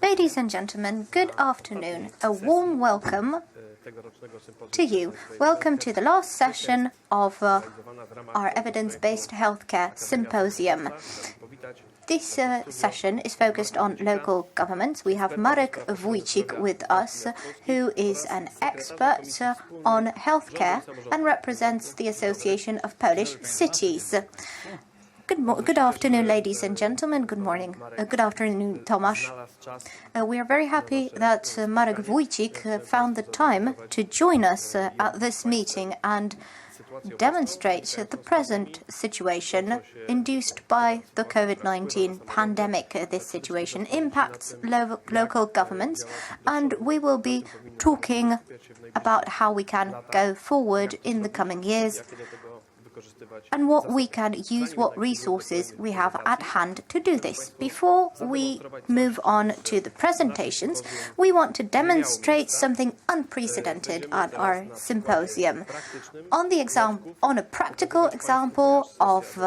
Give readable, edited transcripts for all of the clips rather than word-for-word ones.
Ladies and gentlemen, good afternoon. A warm welcome to you. Welcome to the last session of our evidence-based healthcare symposium. This session is focused on local governments. We have Marek Wójcik with us, who is an expert on healthcare and represents the Association of Polish Cities. Good afternoon, ladies and gentlemen. Good morning. Good afternoon, Tomasz. We are very happy that Marek Wójcik found the time to join us at this meeting and demonstrate the present situation induced by the COVID-19 pandemic. This situation impacts local governments, and we will be talking about how we can go forward in the coming years and what we can use, what resources we have at hand to do this. Before we move on to the presentations, we want to demonstrate something unprecedented at our symposium. On a practical example of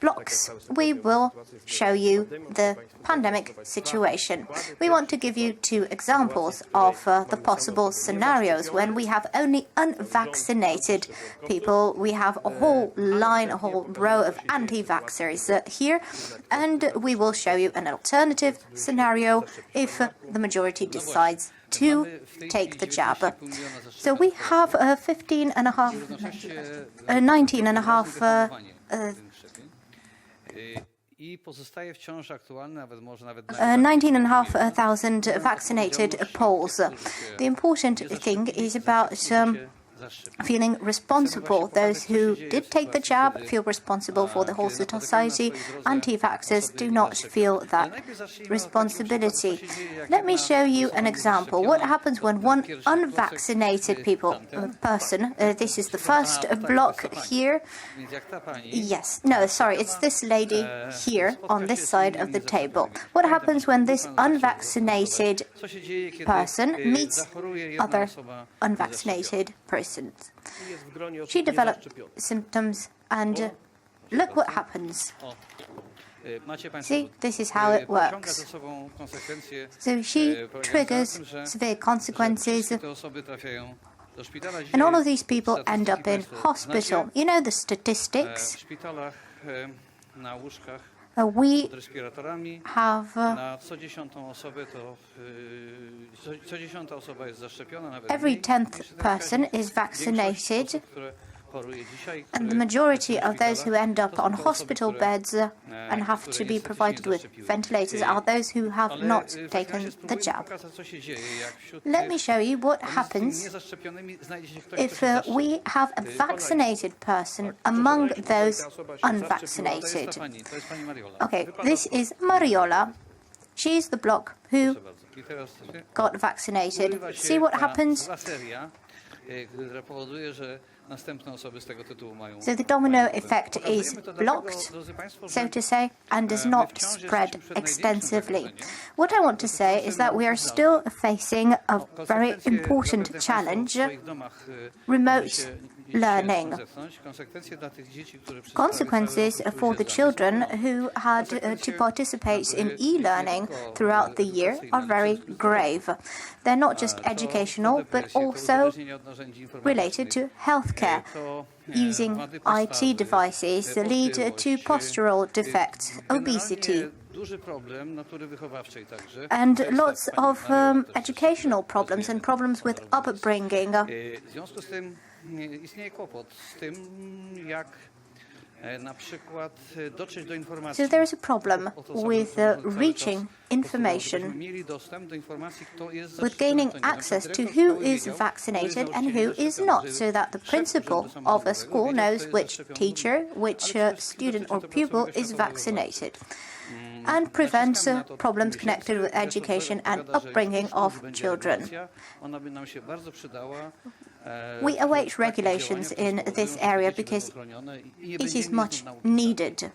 blocks, we will show you the pandemic situation. We want to give you two examples of the possible scenarios when we have only unvaccinated people. We have a whole row of anti-vaxxers here, and we will show you an alternative scenario if the majority decides to take the jab. So we have 19,500 vaccinated Poles. The important thing is about feeling responsible. Those who did take the jab feel responsible for the whole society. Anti-vaxxers do not feel that responsibility. Let me show you an example. What happens when one unvaccinated person, this is the first block here. Yes, no, sorry, it's this lady here on this side of the table. What happens when this unvaccinated person meets other unvaccinated persons? She developed symptoms, and look what happens. See, this is how it works. So she triggers severe consequences, and all of these people end up in hospital. You know the statistics. We have every 10th person is vaccinated, and the majority of those who end up on hospital beds and have to be provided with ventilators are those who have not taken the jab. Let me show you what happens if we have a vaccinated person among those unvaccinated. Okay, this is Mariola. She's the block who got vaccinated. See what happens? So the domino effect is blocked, so to say, and does not spread extensively. What I want to say is that we are still facing a very important challenge: remote learning. Consequences for the children who had to participate in e-learning throughout the year are very grave. They're not just educational, but also related to healthcare. Using IT devices lead to postural defects, obesity, and lots of educational problems and problems with upbringing. So there is a problem with reaching information, with gaining access to who is vaccinated and who is not, so that the principal of a school knows which teacher, which student or pupil is vaccinated, and prevent problems connected with education and upbringing of children. We await regulations in this area because it is much needed.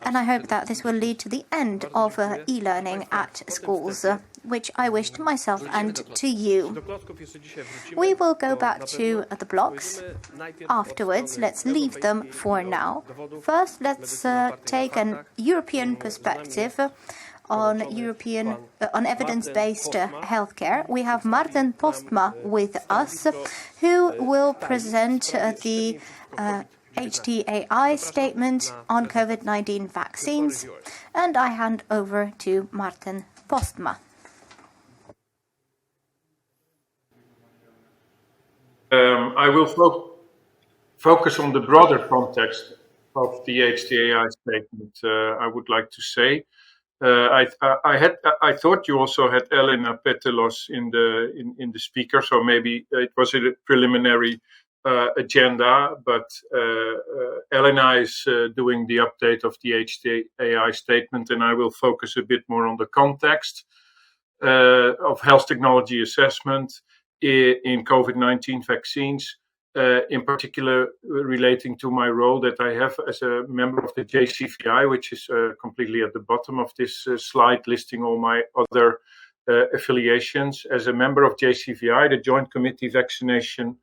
And I hope that this will lead to the end of e-learning at schools, which I wish to myself and to you. We will go back to the blocks afterwards. Let's leave them for now. First, let's take an European perspective on evidence-based healthcare. We have Martin Postma with us, who will present the HTAI statement on COVID-19 vaccines, and I hand over to Martin Postma. I will focus on the broader context of the HTAI statement. I would like to say, I thought you also had Elena Petelos in the speaker, so maybe it was a preliminary agenda, but Elena is doing the update of the HTAI statement, and I will focus a bit more on the context of health technology assessment in COVID-19 vaccines, in particular relating to my role that I have as a member of the JCVI, which is completely at the bottom of this slide, listing all my other affiliations. As a member of JCVI, the Joint Committee Vaccination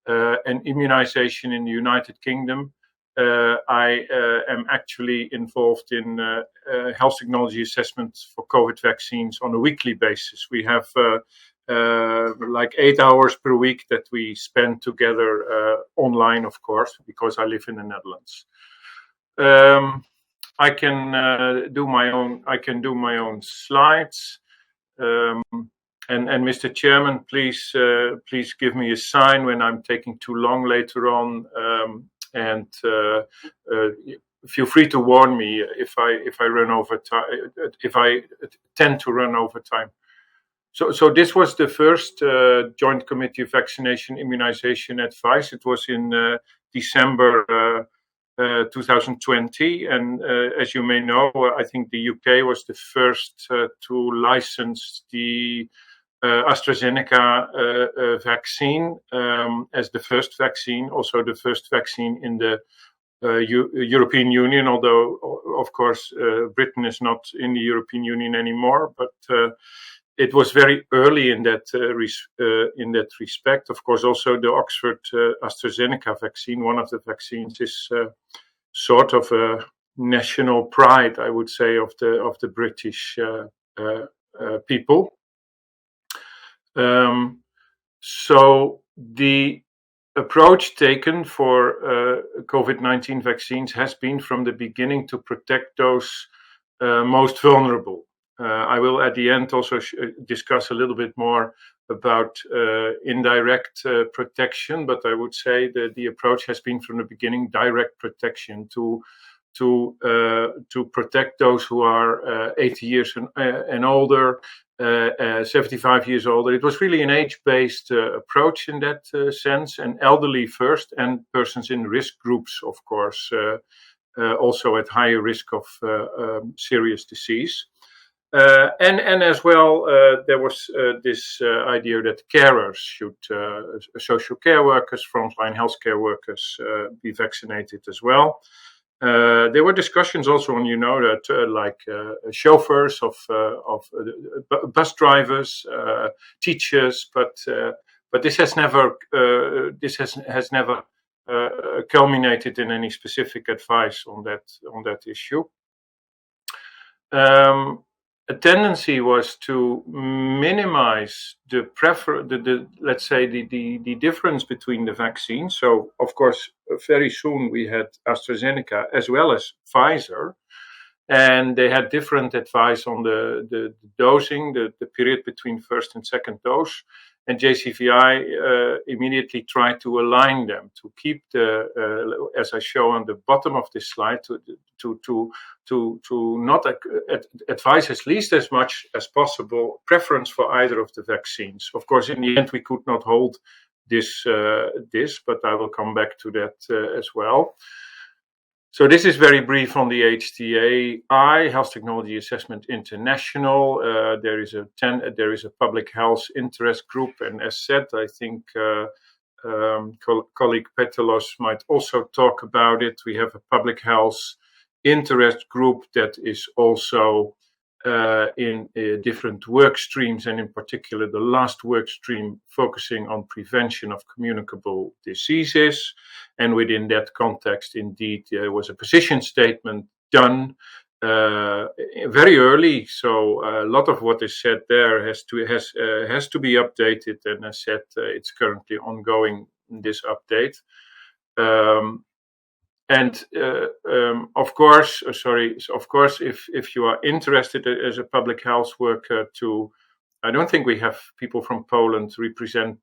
and Immunization in the United Kingdom, I am actually involved in health technology assessments for COVID vaccines on a weekly basis. We have like 8 hours per week that we spend together online, of course, because I live in the Netherlands. I can do my own slides. And Mr. Chairman, please give me a sign when I'm taking too long later on, and feel free to warn me if I run over time, if I tend to run over time. So this was the first Joint Committee of Vaccination Immunization advice. It was in December 2020, and as you may know, I think the UK was the first to license the AstraZeneca vaccine as the first vaccine, also the first vaccine in the European Union, although, of course, Britain is not in the European Union anymore, but it was very early in that respect. Of course, also the Oxford AstraZeneca vaccine, one of the vaccines, is sort of a national pride, I would say, of the British people. So the approach taken for COVID-19 vaccines has been from the beginning to protect those most vulnerable. I will at the end also discuss a little bit more about indirect protection, but I would say that the approach has been from the beginning direct protection to protect those who are 80 years and older, 75 years older. It was really an age-based approach in that sense, and elderly first, and persons in risk groups, of course, also at higher risk of serious disease. And as well, there was this idea that carers should, social care workers, frontline healthcare workers, be vaccinated as well. There were discussions also on, that chauffeurs of bus drivers, teachers, but this has never culminated in any specific advice on that issue. A tendency was to minimize the difference between the vaccines. So, of course, very soon we had AstraZeneca as well as Pfizer, and they had different advice on the dosing, the period between first and second dose. And JCVI immediately tried to align them, to keep the, as I show on the bottom of this slide, to not advise as least as much as possible preference for either of the vaccines. Of course, in the end, we could not hold this, but I will come back to that as well. So this is very brief on the HTAI, Health Technology Assessment International. There is a public health interest group, and as said, I think colleague Petelos might also talk about it. We have a public health interest group that is also in different work streams, and in particular the last work stream focusing on prevention of communicable diseases. And within that context, indeed, there was a position statement done very early. So a lot of what is said there has to be updated. And as said, it's currently ongoing, this update. Of course, if you are interested as a public health worker I don't think we have people from Poland represented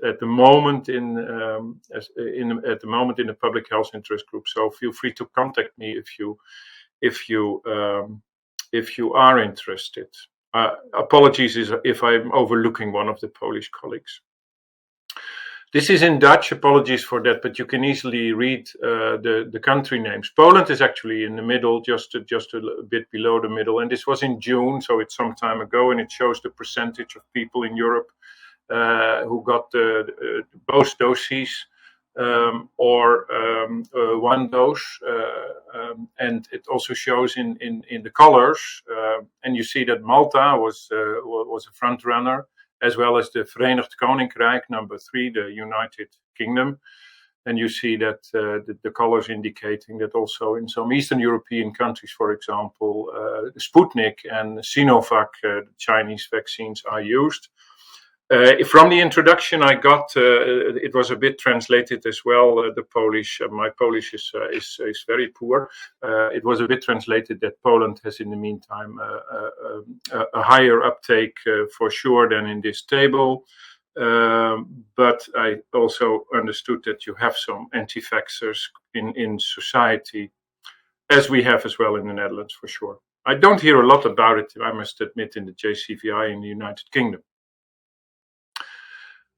at the moment in the public health interest group. So feel free to contact me if you are interested. Apologies if I'm overlooking one of the Polish colleagues. This is in Dutch, apologies for that, but you can easily read the country names. Poland is actually in the middle, just a bit below the middle, and this was in June, so it's some time ago, and it shows the percentage of people in Europe who got both doses or one dose, and it also shows in the colors, and you see that Malta was a front runner, as well as the Verenigd Koninkrijk, number 3, the United Kingdom. And you see that the colors indicating that also in some Eastern European countries, for example, Sputnik and Sinovac, the Chinese vaccines, are used. From the introduction I got, it was a bit translated as well. The Polish, my Polish is very poor. It was a bit translated that Poland has, in the meantime, a higher uptake for sure than in this table. But I also understood that you have some anti-vaxxers in society, as we have as well in the Netherlands for sure. I don't hear a lot about it, I must admit, in the JCVI in the United Kingdom.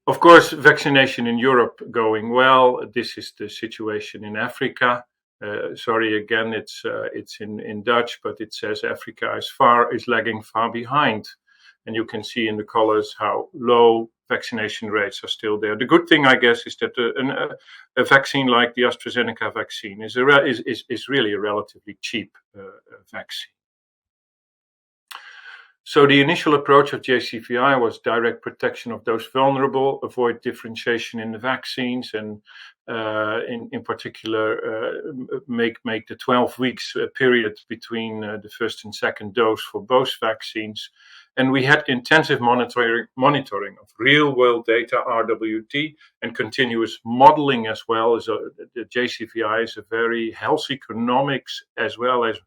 Of course, vaccination in Europe going well. This is the situation in Africa. Sorry again, it's in Dutch, but it says Africa is lagging far behind, and you can see in the colors how low vaccination rates are still there. The good thing, I guess, is that a vaccine like the AstraZeneca vaccine is really a relatively cheap vaccine. So the initial approach of JCVI was direct protection of those vulnerable, avoid differentiation in the vaccines, and in particular make the 12 weeks period between the first and second dose for both vaccines. And we had intensive monitoring of real-world data, RWT, and continuous modeling as well. As the JCVI is a very health economics as well as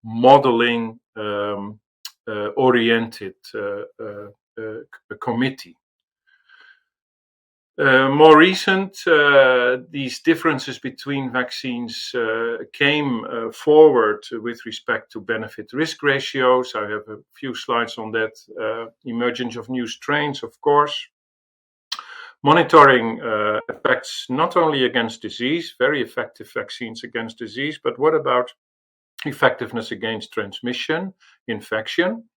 modeling oriented committee. More recent, these differences between vaccines came forward with respect to benefit-risk ratios. I have a few slides on that. Emergence of new strains, of course. Monitoring effects not only against disease, very effective vaccines against disease, but what about effectiveness against transmission, infection?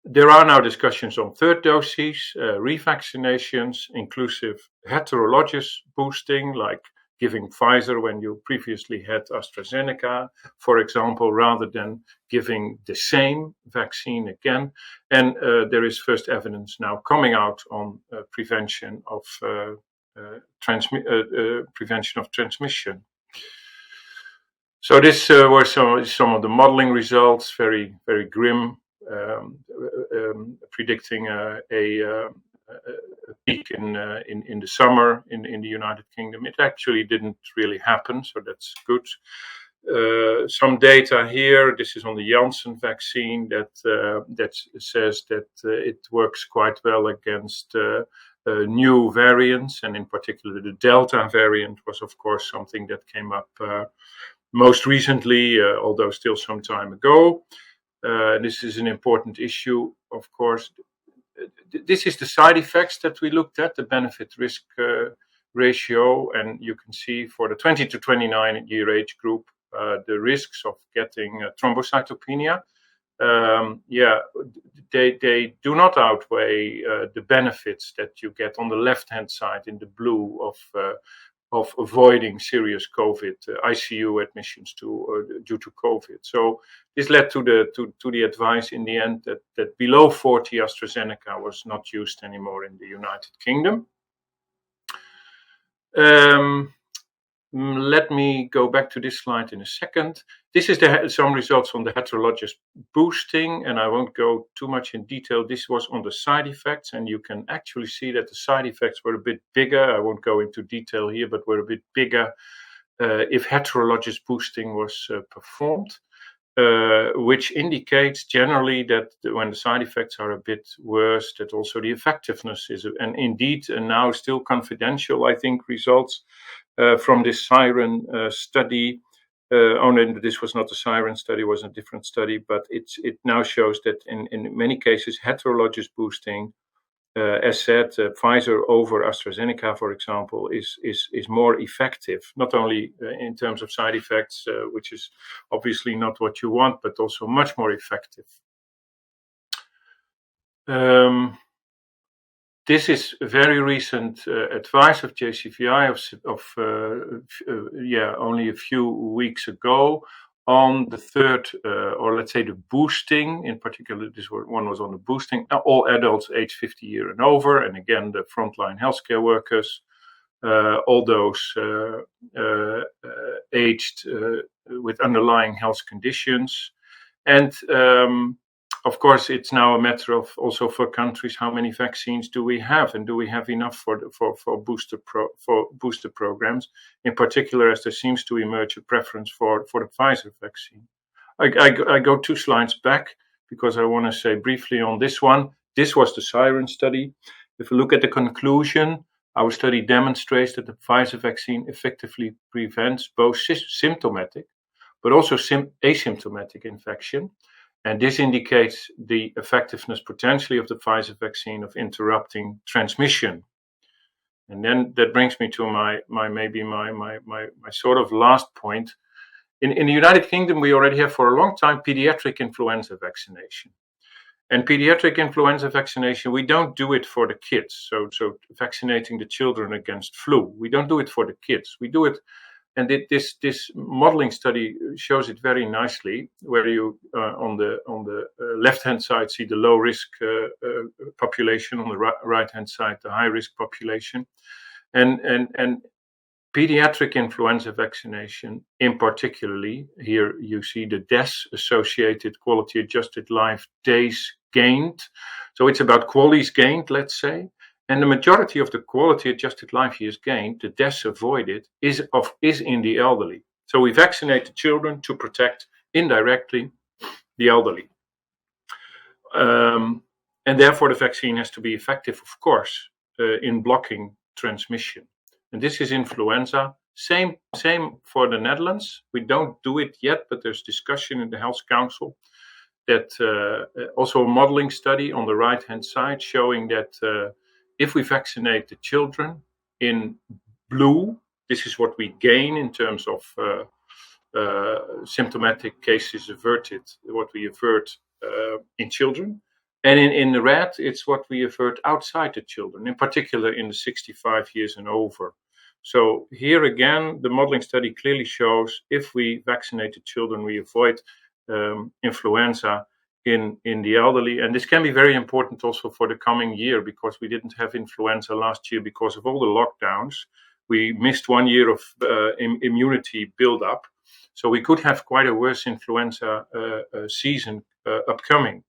There are now discussions on third doses, revaccinations, inclusive heterologous boosting, like giving Pfizer when you previously had AstraZeneca, for example, rather than giving the same vaccine again. And there is first evidence now coming out on prevention of transmission. So this were some of the modeling results, very, very grim, predicting a peak in the summer in the United Kingdom. It actually didn't really happen, so that's good. Some data here. This is on the Janssen vaccine that says that it works quite well against new variants, and in particular the Delta variant was, of course, something that came up most recently, although still some time ago. This is an important issue, of course. This is the side effects that we looked at, the benefit-risk ratio, and you can see for the 20 to 29 year age group, the risks of getting thrombocytopenia. They do not outweigh the benefits that you get on the left-hand side in the blue of avoiding serious COVID ICU admissions due to COVID. So this led to the advice in the end that below 40 AstraZeneca was not used anymore in the United Kingdom. let me go back to this slide in a second. This is some results on the heterologous boosting, and I won't go too much in detail. This was on the side effects, and you can actually see that the side effects were a bit bigger. I won't go into detail here, but were a bit bigger if heterologous boosting was performed, which indicates generally that when the side effects are a bit worse, that also the effectiveness is, and indeed, and now still confidential, I think, results from this Siren study. Only this was not a Siren study, it was a different study, but it now shows that in many cases, heterologous boosting, as said, Pfizer over AstraZeneca, for example, is more effective, not only in terms of side effects, which is obviously not what you want, but also much more effective. This is very recent advice of JCVI only a few weeks ago on the third, or let's say the boosting. In particular, this one was on the boosting. All adults aged 50 years and over, and again, the frontline healthcare workers, all those aged with underlying health conditions. And of course, it's now a matter of also for countries, how many vaccines do we have, and do we have enough for booster programs? In particular, as there seems to emerge a preference for the Pfizer vaccine. I go 2 slides back because I want to say briefly on this one. This was the Siren study. If you look at the conclusion, our study demonstrates that the Pfizer vaccine effectively prevents both symptomatic, but also asymptomatic infection. And this indicates the effectiveness potentially of the Pfizer vaccine of interrupting transmission. And then that brings me to my sort of last point. In the United Kingdom, we already have for a long time pediatric influenza vaccination. And pediatric influenza vaccination, we don't do it for the kids. So vaccinating the children against flu, we don't do it for the kids. We do it. And this modeling study shows it very nicely, where you on the left-hand side see the low-risk population, on the right-hand side the high-risk population, and pediatric influenza vaccination, in particularly, here you see the deaths associated quality-adjusted life days gained. So it's about QALYs gained, let's say. And the majority of the quality-adjusted life years gained, the deaths avoided, is in the elderly. So we vaccinate the children to protect indirectly the elderly. And therefore the vaccine has to be effective, of course, in blocking transmission. And this is influenza. Same for the Netherlands. We don't do it yet, but there's discussion in the Health Council that also a modeling study on the right-hand side showing that if we vaccinate the children in blue, this is what we gain in terms of symptomatic cases averted, what we avert in children. And in the red, it's what we avert outside the children, in particular in the 65 years and over. So here again, the modeling study clearly shows if we vaccinate the children, we avoid influenza in the elderly. And this can be very important also for the coming year, because we didn't have influenza last year because of all the lockdowns. We missed 1 year of immunity build-up. So we could have quite a worse influenza season upcoming.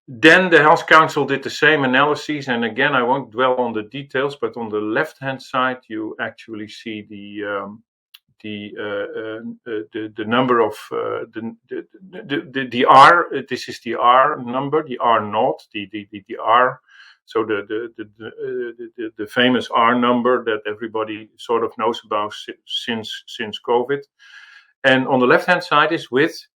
Then the Health Council did the same analyses, and again, I won't dwell on the details, but on the left-hand side, you actually see the number of the R. This is the R number, the R naught, the R. So the famous R number that everybody sort of knows about since COVID. And on the left-hand side is with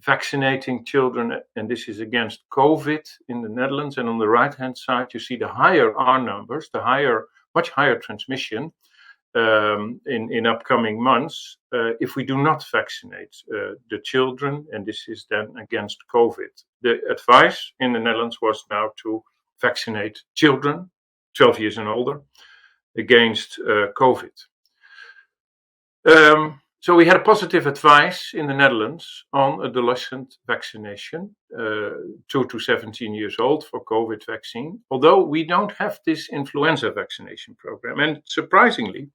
vaccinating children, and this is against COVID in the Netherlands. And on the right-hand side, you see the higher R numbers, much higher transmission in upcoming months if we do not vaccinate the children, and this is then against COVID. The advice in the Netherlands was now to vaccinate children, 12 years and older, against COVID. So we had a positive advice in the Netherlands on adolescent vaccination, 2 to 17 years old for COVID vaccine, although we don't have this influenza vaccination program. And surprisingly,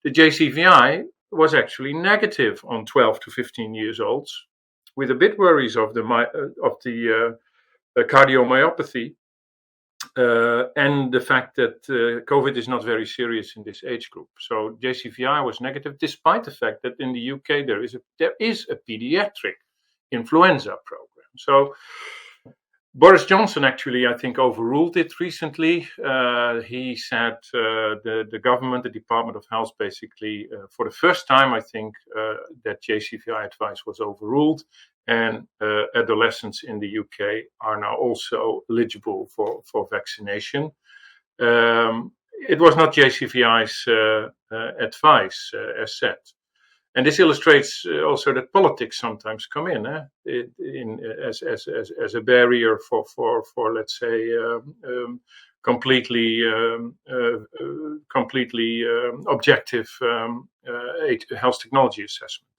the JCVI was actually negative on 12 to 15 years olds, with a bit worries of the cardiomyopathy and the fact that COVID is not very serious in this age group. So JCVI was negative, despite the fact that in the UK there is a pediatric influenza program. So Boris Johnson actually, I think, overruled it recently. He said the government, the Department of Health, basically, for the first time, I think, that JCVI advice was overruled, and adolescents in the UK are now also eligible for vaccination. It was not JCVI's advice, as said. And this illustrates also that politics sometimes come in as a barrier for let's say completely objective health technology assessment.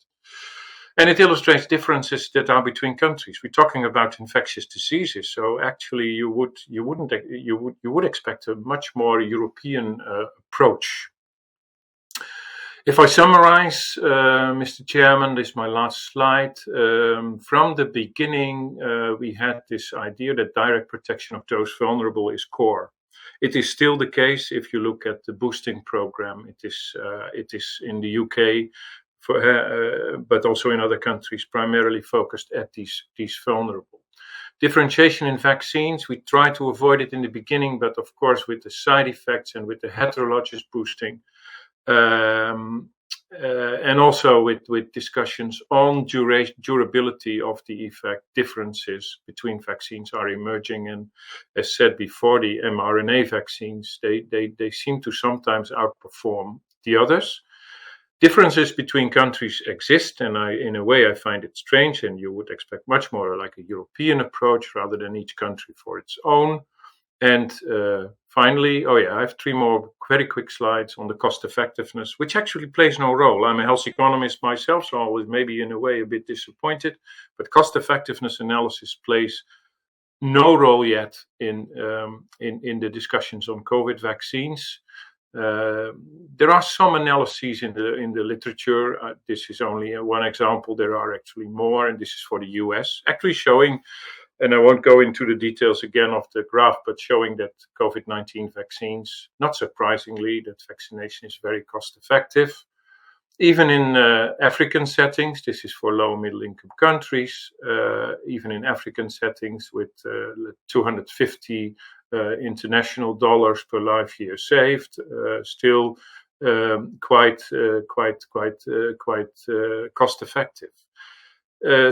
And it illustrates differences that are between countries. We're talking about infectious diseases, so actually you would expect a much more European approach. If I summarize, Mr. Chairman, this is my last slide. From the beginning, we had this idea that direct protection of those vulnerable is core. It is still the case if you look at the boosting program. It is in the UK, but also in other countries, primarily focused at these vulnerable. Differentiation in vaccines, we try to avoid it in the beginning, but of course with the side effects and with the heterologous boosting, and also with discussions on durability of the effect, differences between vaccines are emerging. And as said before, the mRNA vaccines, they seem to sometimes outperform the others. Differences between countries exist, and in a way I find it strange, and you would expect much more like a European approach rather than each country for its own. And finally, I have 3 more very quick slides on the cost effectiveness, which actually plays no role. I'm a health economist myself, so I was maybe in a way a bit disappointed, but cost effectiveness analysis plays no role yet in the discussions on COVID vaccines. There are some analyses in the literature. This is only one example. There are actually more, and this is for the US, actually showing, and I won't go into the details again of the graph, but showing that COVID-19 vaccines, not surprisingly, that vaccination is very cost effective. Even in African settings, this is for low and middle income countries, even in African settings with 250 international dollars per life year saved, still quite cost effective.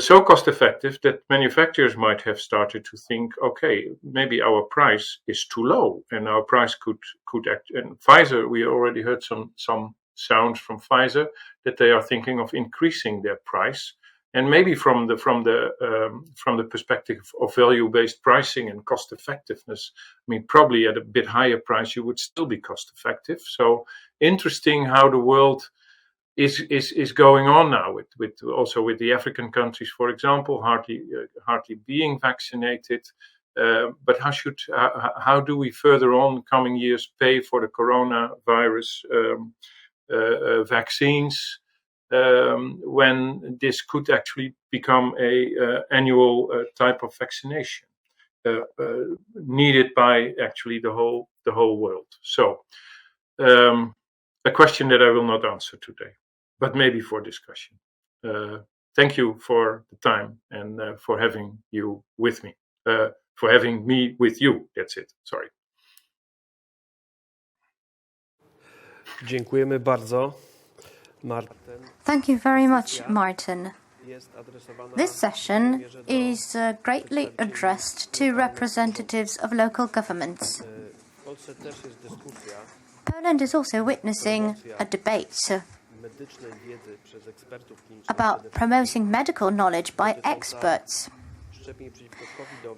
So cost effective that manufacturers might have started to think, okay, maybe our price is too low, and our price could act. And Pfizer, we already heard some sounds from Pfizer that they are thinking of increasing their price, and maybe from the perspective of value-based pricing and cost effectiveness, I mean, probably at a bit higher price you would still be cost effective. So interesting how the world is going on now with the African countries, for example, hardly being vaccinated. But how do we further on coming years pay for the coronavirus vaccines when this could actually become a annual type of vaccination needed by actually the whole world? So a question that I will not answer today, but maybe for discussion. Thank you for the time and for having you with me. For having me with you. That's it. Sorry. Dziękujemy bardzo, Martin. Thank you very much, Martin. This session is greatly addressed to representatives of local governments. Poland is also witnessing a debate about promoting medical knowledge by experts,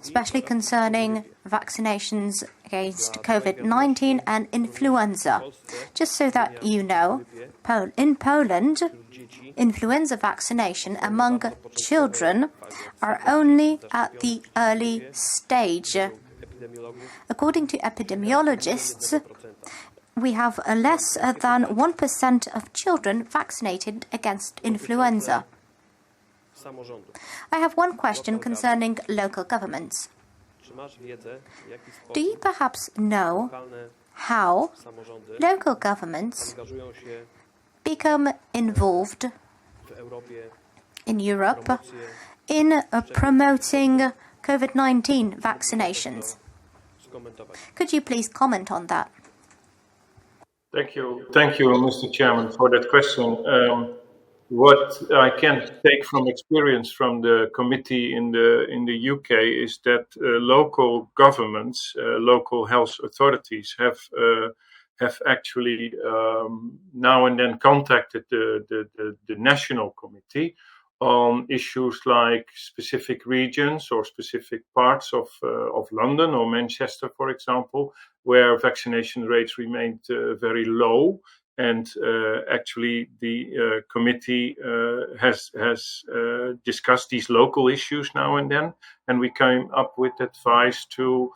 especially concerning vaccinations against COVID-19 and influenza. Just so that you know, in Poland, influenza vaccination among children are only at the early stage. According to epidemiologists, we have less than 1% of children vaccinated against influenza. I have one question concerning local governments. Do you perhaps know how local governments become involved in Europe in promoting COVID-19 vaccinations? Could you please comment on that? Thank you, Mr. Chairman, for that question. What I can take from experience from the committee in the UK is that local governments, local health authorities have actually now and then contacted the national committee on issues like specific regions or specific parts of London or Manchester, for example, where vaccination rates remained very low. And actually, the committee has discussed these local issues now and then, and we came up with advice to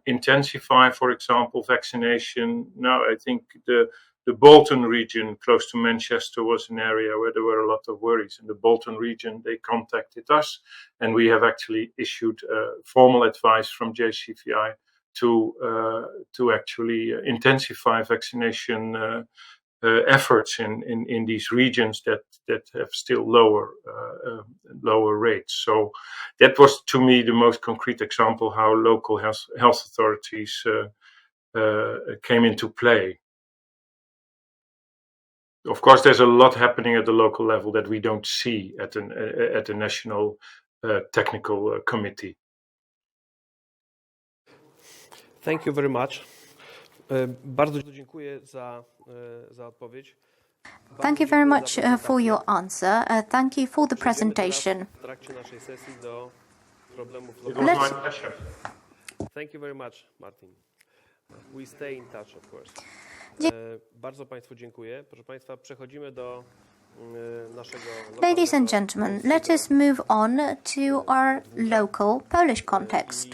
intensify, for example, vaccination. Now, I think the Bolton region close to Manchester was an area where there were a lot of worries. In the Bolton region, they contacted us, and we have actually issued formal advice from JCVI to actually intensify vaccination efforts in these regions that have still lower rates. So that was, to me, the most concrete example how local health authorities came into play. Of course, there's a lot happening at the local level that we don't see at the national technical committee. Thank you very much. Bardzo dziękuję za odpowiedź. Thank you very much for your answer. Thank you for the presentation. W trakcie naszej sesji do problemów It was my pleasure. Thank you very much, Martin. We stay in touch, of course. Bardzo Państwu dziękuję. Proszę Państwa, przechodzimy do naszego... Ladies and gentlemen, let us move on to our local Polish context.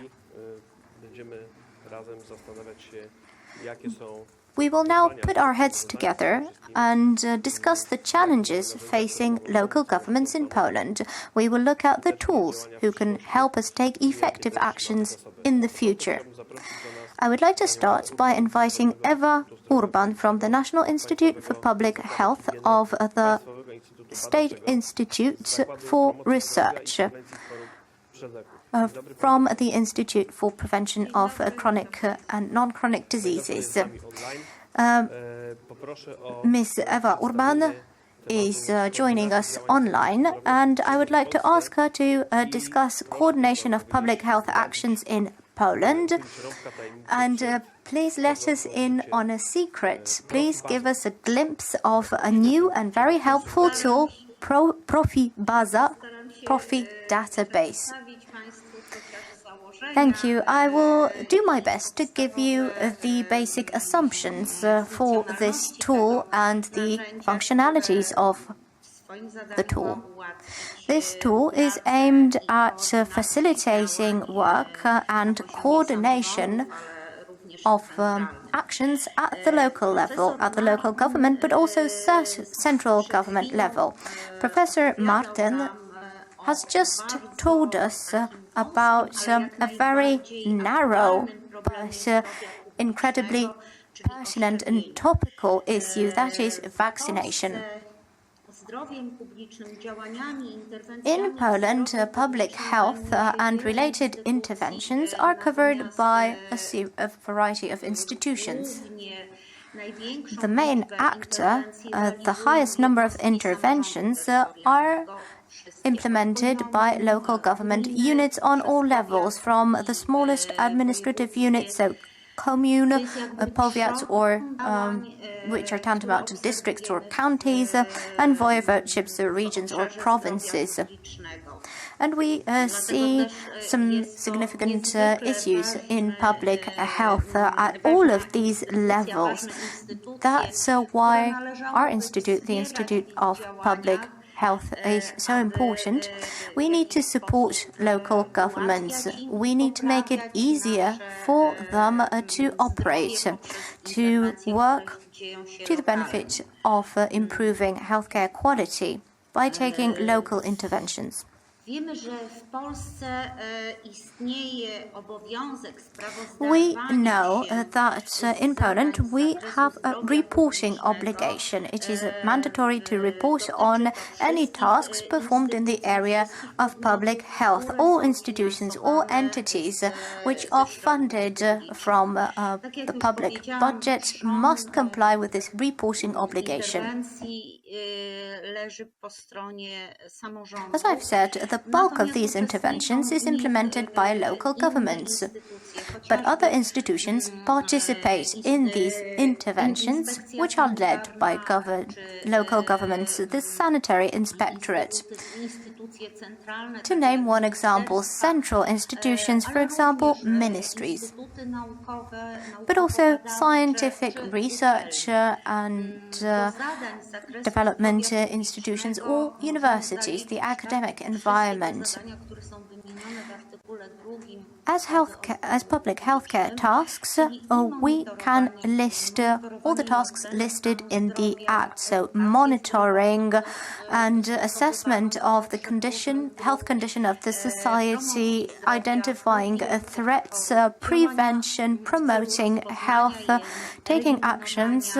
Będziemy razem zastanawiać się, jakie są... We will now put our heads together and discuss the challenges facing local governments in Poland. We will look at the tools who can help us take effective actions in the future. I would like to start by inviting Ewa Urban from the National Institute for Public Health of the State Institute for Research, from the Institute for Prevention of Chronic and Non-Chronic Diseases. Ms. Ewa Urban is joining us online, and I would like to ask her to discuss coordination of public health actions in Poland. And please let us in on a secret. Please give us a glimpse of a new and very helpful tool, Profi database. Thank you. I will do my best to give you the basic assumptions for this tool and the functionalities of the tool. This tool is aimed at facilitating work and coordination of actions at the local level, at the local government, but also central government level. Professor Martin has just told us about a very narrow but incredibly pertinent and topical issue, that is vaccination. In Poland, public health and related interventions are covered by a variety of institutions. The main actor, the highest number of interventions, are implemented by local government units on all levels, from the smallest administrative units, so commune, powiat, or which are tantamount to districts or counties, and voivodeships or regions or provinces. And we see some significant issues in public health at all of these levels. That's why our institute, the Institute of Public health is so important, we need to support local governments. We need to make it easier for them to operate, to work to the benefit of improving healthcare quality by taking local interventions. We know that in Poland we have a reporting obligation. It is mandatory to report on any tasks performed in the area of public health. All institutions, all entities which are funded from the public budget must comply with this reporting obligation. As I've said, the bulk of these interventions is implemented by local governments, but other institutions participate in these interventions, which are led by local governments, the sanitary inspectorate. To name one example, central institutions, for example, ministries, but also scientific research and development institutions or universities, the academic environment. As public healthcare tasks, we can list all the tasks listed in the Act, so monitoring and assessment of the health condition of the society, identifying threats, prevention, promoting health, taking actions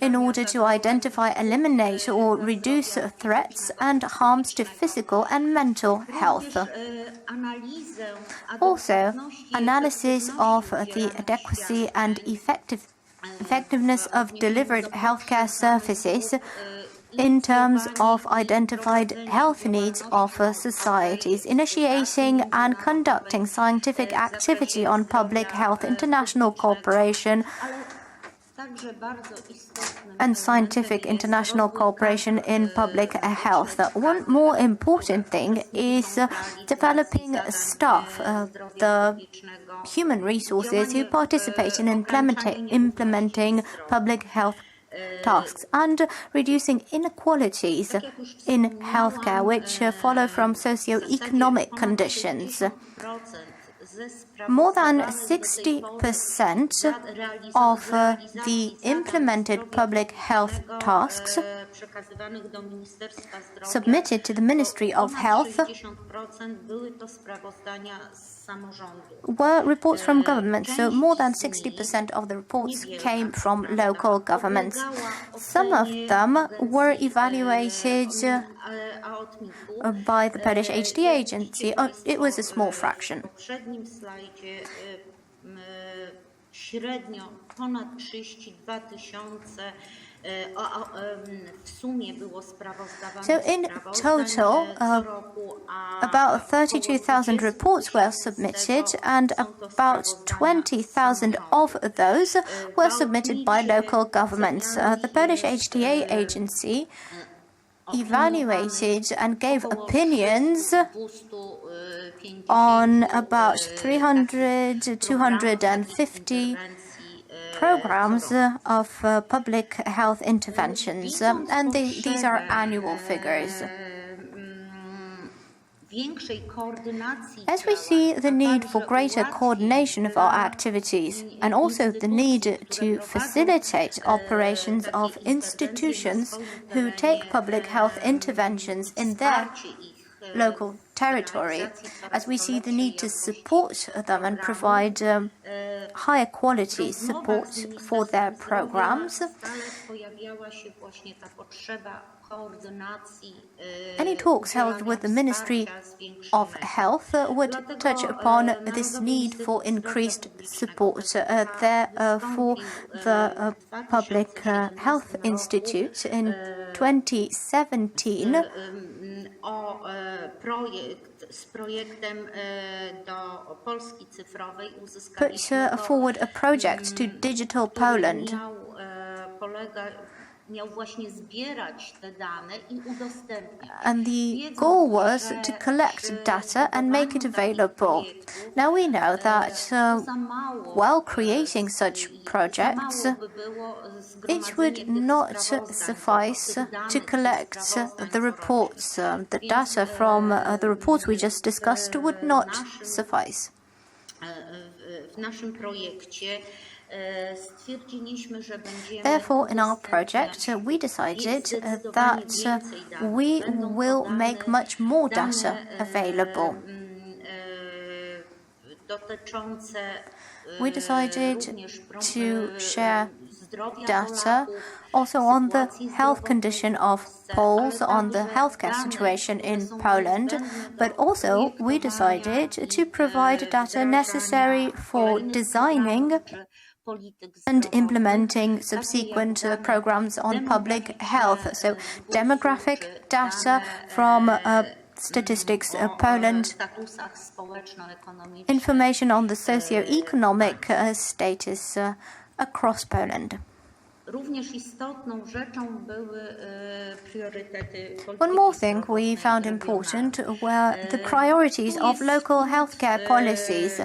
in order to identify, eliminate or reduce threats and harms to physical and mental health. Also, analysis of the adequacy and effectiveness of delivered healthcare services in terms of identified health needs of societies, initiating and conducting scientific activity on public health, international cooperation, and scientific international cooperation in public health. One more important thing is developing staff, the human resources who participate in implementing public health tasks, and reducing inequalities in healthcare which follow from socio-economic conditions. More than 60% of the implemented public health tasks submitted to the Ministry of Health were reports from governments, so more than 60% of the reports came from local governments. Some of them were evaluated by the Polish HTA agency. It was a small fraction. So in total, about 32,000 reports were submitted, and about 20,000 of those were submitted by local governments. The Polish HTA agency evaluated and gave opinions on about 300 to 250 programs of public health interventions, and these are annual figures. As we see the need for greater coordination of our activities and also the need to facilitate operations of institutions who take public health interventions in their local territory, as we see the need to support them and provide higher quality support for their programs, any talks held with the Ministry of Health would touch upon this need for increased support. For the Public Health Institute in 2017 put forward a project to Digital Poland. And the goal was to collect data and make it available. Now we know that while creating such projects, it would not suffice to collect the reports. The data from the reports we just discussed would not suffice. Therefore, in our project, we decided that we will make much more data available. We decided to share data also on the health condition of Poles, on the healthcare situation in Poland, but also we decided to provide data necessary for designing and implementing subsequent programs on public health. So demographic data from Statistics Poland, information on the socio-economic status across Poland. One more thing we found important were the priorities of local healthcare policies.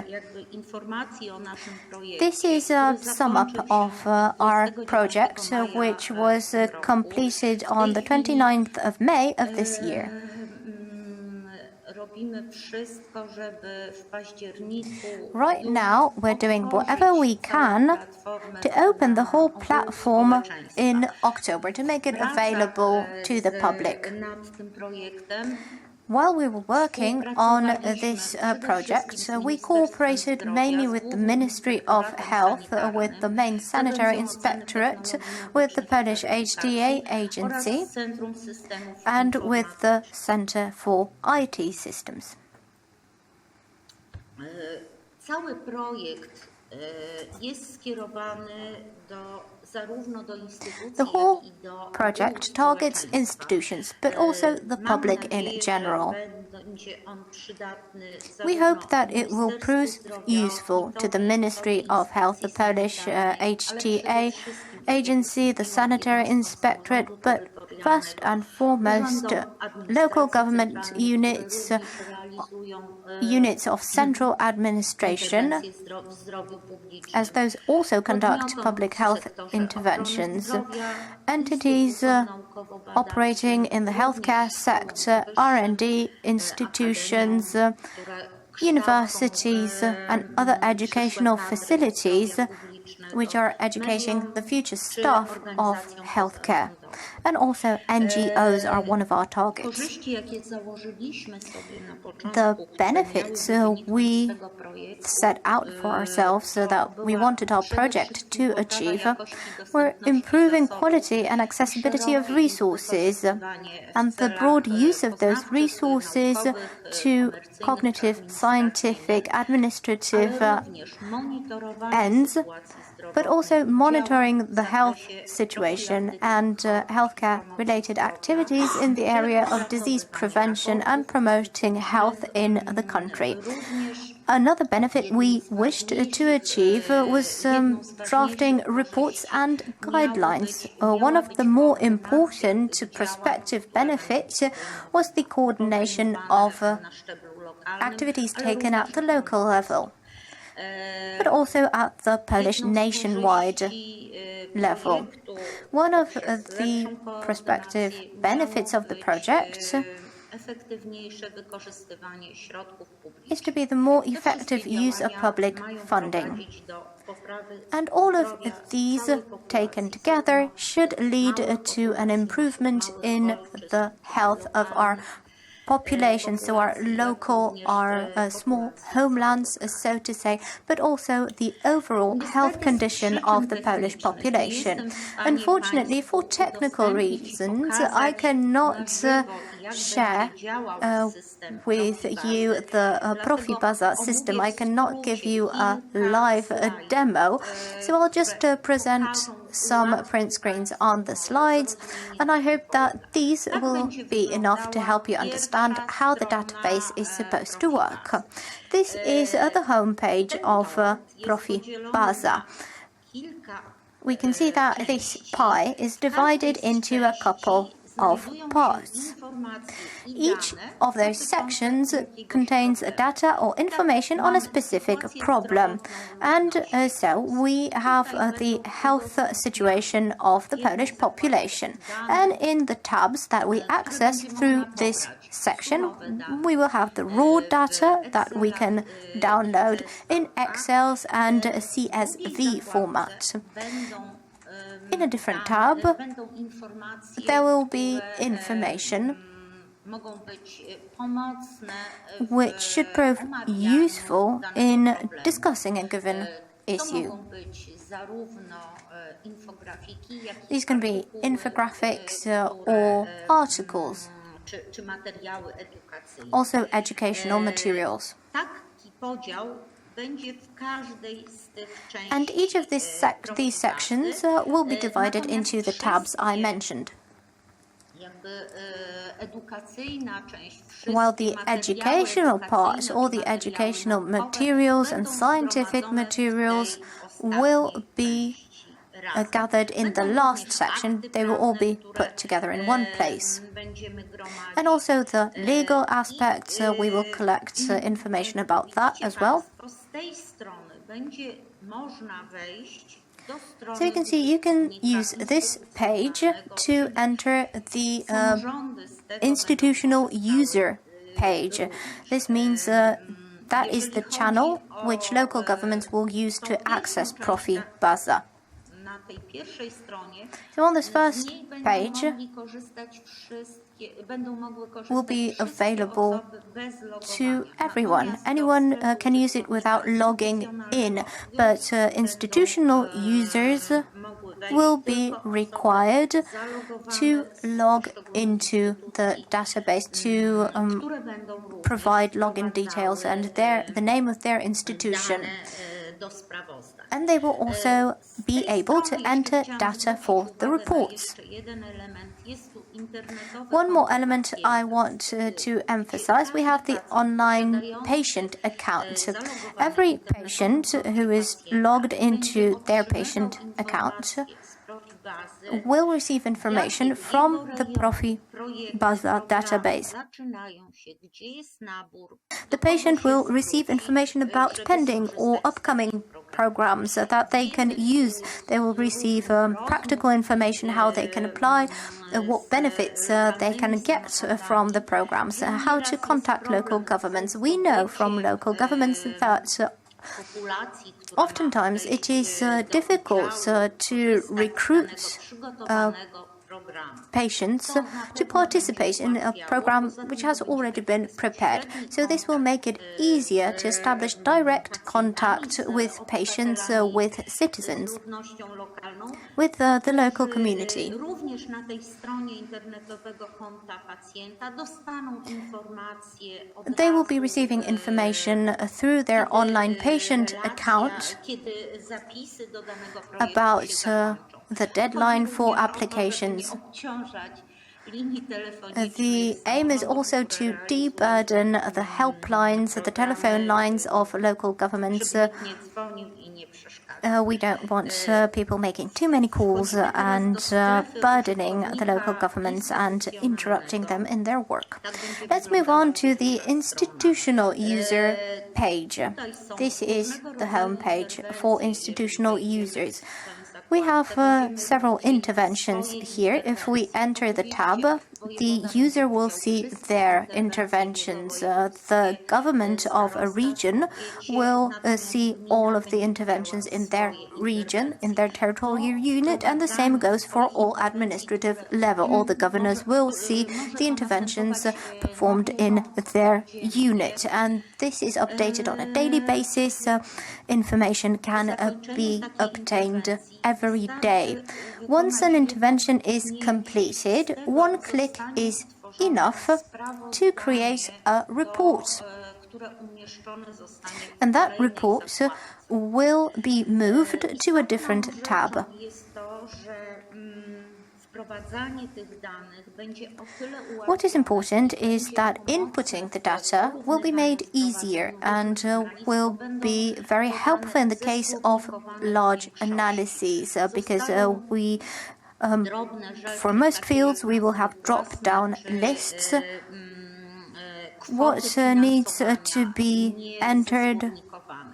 This is a sum up of our project, which was completed on the 29th of May of this year. Right now, we're doing whatever we can to open the whole platform in October, to make it available to the public. While we were working on this project, we cooperated mainly with the Ministry of Health, with the main sanitary inspectorate, with the Polish HTA agency, and with the Center for IT Systems. Cały projekt jest skierowany The whole project targets institutions, but also the public in general. We hope that it will prove useful to the Ministry of Health, the Polish HTA agency, the Sanitary Inspectorate, but first and foremost, local government units, units of central administration, as those also conduct public health interventions, entities operating in the healthcare sector, R&D institutions, universities, and other educational facilities which are educating the future staff of healthcare. And also NGOs are one of our targets. The benefits we set out for ourselves that we wanted our project to achieve were improving quality and accessibility of resources and the broad use of those resources to cognitive, scientific, administrative ends, but also monitoring the health situation and healthcare-related activities in the area of disease prevention and promoting health in the country. Another benefit we wished to achieve was drafting reports and guidelines. One of the more important prospective benefits was the coordination of activities taken at the local level, but also at the Polish nationwide level. One of the prospective benefits of the project is to be the more effective use of public funding. And all of these taken together should lead to an improvement in the health of our population, so our local, our small homelands, so to say, but also the overall health condition of the Polish population. Unfortunately, for technical reasons, I cannot share with you the Profibaza system. I cannot give you a live demo, so I'll just present some print screens on the slides, and I hope that these will be enough to help you understand how the database is supposed to work. This is the homepage of Profibaza. we can see that this pie is divided into a couple of parts. Each of those sections contains data or information on a specific problem. And so we have the health situation of the Polish population. And in the tabs that we access through this section, we will have the raw data that we can download in Excel and CSV format. In a different tab, there will be information which should prove useful in discussing a given issue. These can be infographics or articles, also educational materials. And each of these sections will be divided into the tabs I mentioned. While the educational part, all the educational materials and scientific materials will be gathered in the last section, they will all be put together in one place. And also the legal aspects, we will collect information about that as well. So you can see you can use this page to enter the institutional user page. This means that is the channel which local governments will use to access Profi-Baza. So on this first page will be available to everyone. Anyone can use it without logging in, but institutional users will be required to log into the database to provide login details and the name of their institution. And they will also be able to enter data for the reports. One more element I want to emphasize, we have the online patient account. Every patient who is logged into their patient account will receive information from the Profi-Baza database. The patient will receive information about pending or upcoming programs that they can use. They will receive practical information, how they can apply, what benefits they can get from the programs, how to contact local governments. We know from local governments that oftentimes it is difficult to recruit patients to participate in a program which has already been prepared. So this will make it easier to establish direct contact with patients, with citizens, with the local community. They will be receiving information through their online patient account about the deadline for applications. The aim is also to de-burden the helplines, the telephone lines of local governments. We don't want people making too many calls and burdening the local governments and interrupting them in their work. Let's move on to the institutional user page. This is the home page for institutional users. We have several interventions here. If we enter the tab, the user will see their interventions. The government of a region will see all of the interventions in their region, in their territorial unit, and the same goes for all administrative level. All the governors will see the interventions performed in their unit, and this is updated on a daily basis. Information can be obtained every day. Once an intervention is completed, one click is enough to create a report. And that report will be moved to a different tab. wprowadzanie tych danych będzie o tyle What is important is that inputting the data will be made easier and will be very helpful in the case of large analyses because for most fields we will have drop-down lists. What needs to be entered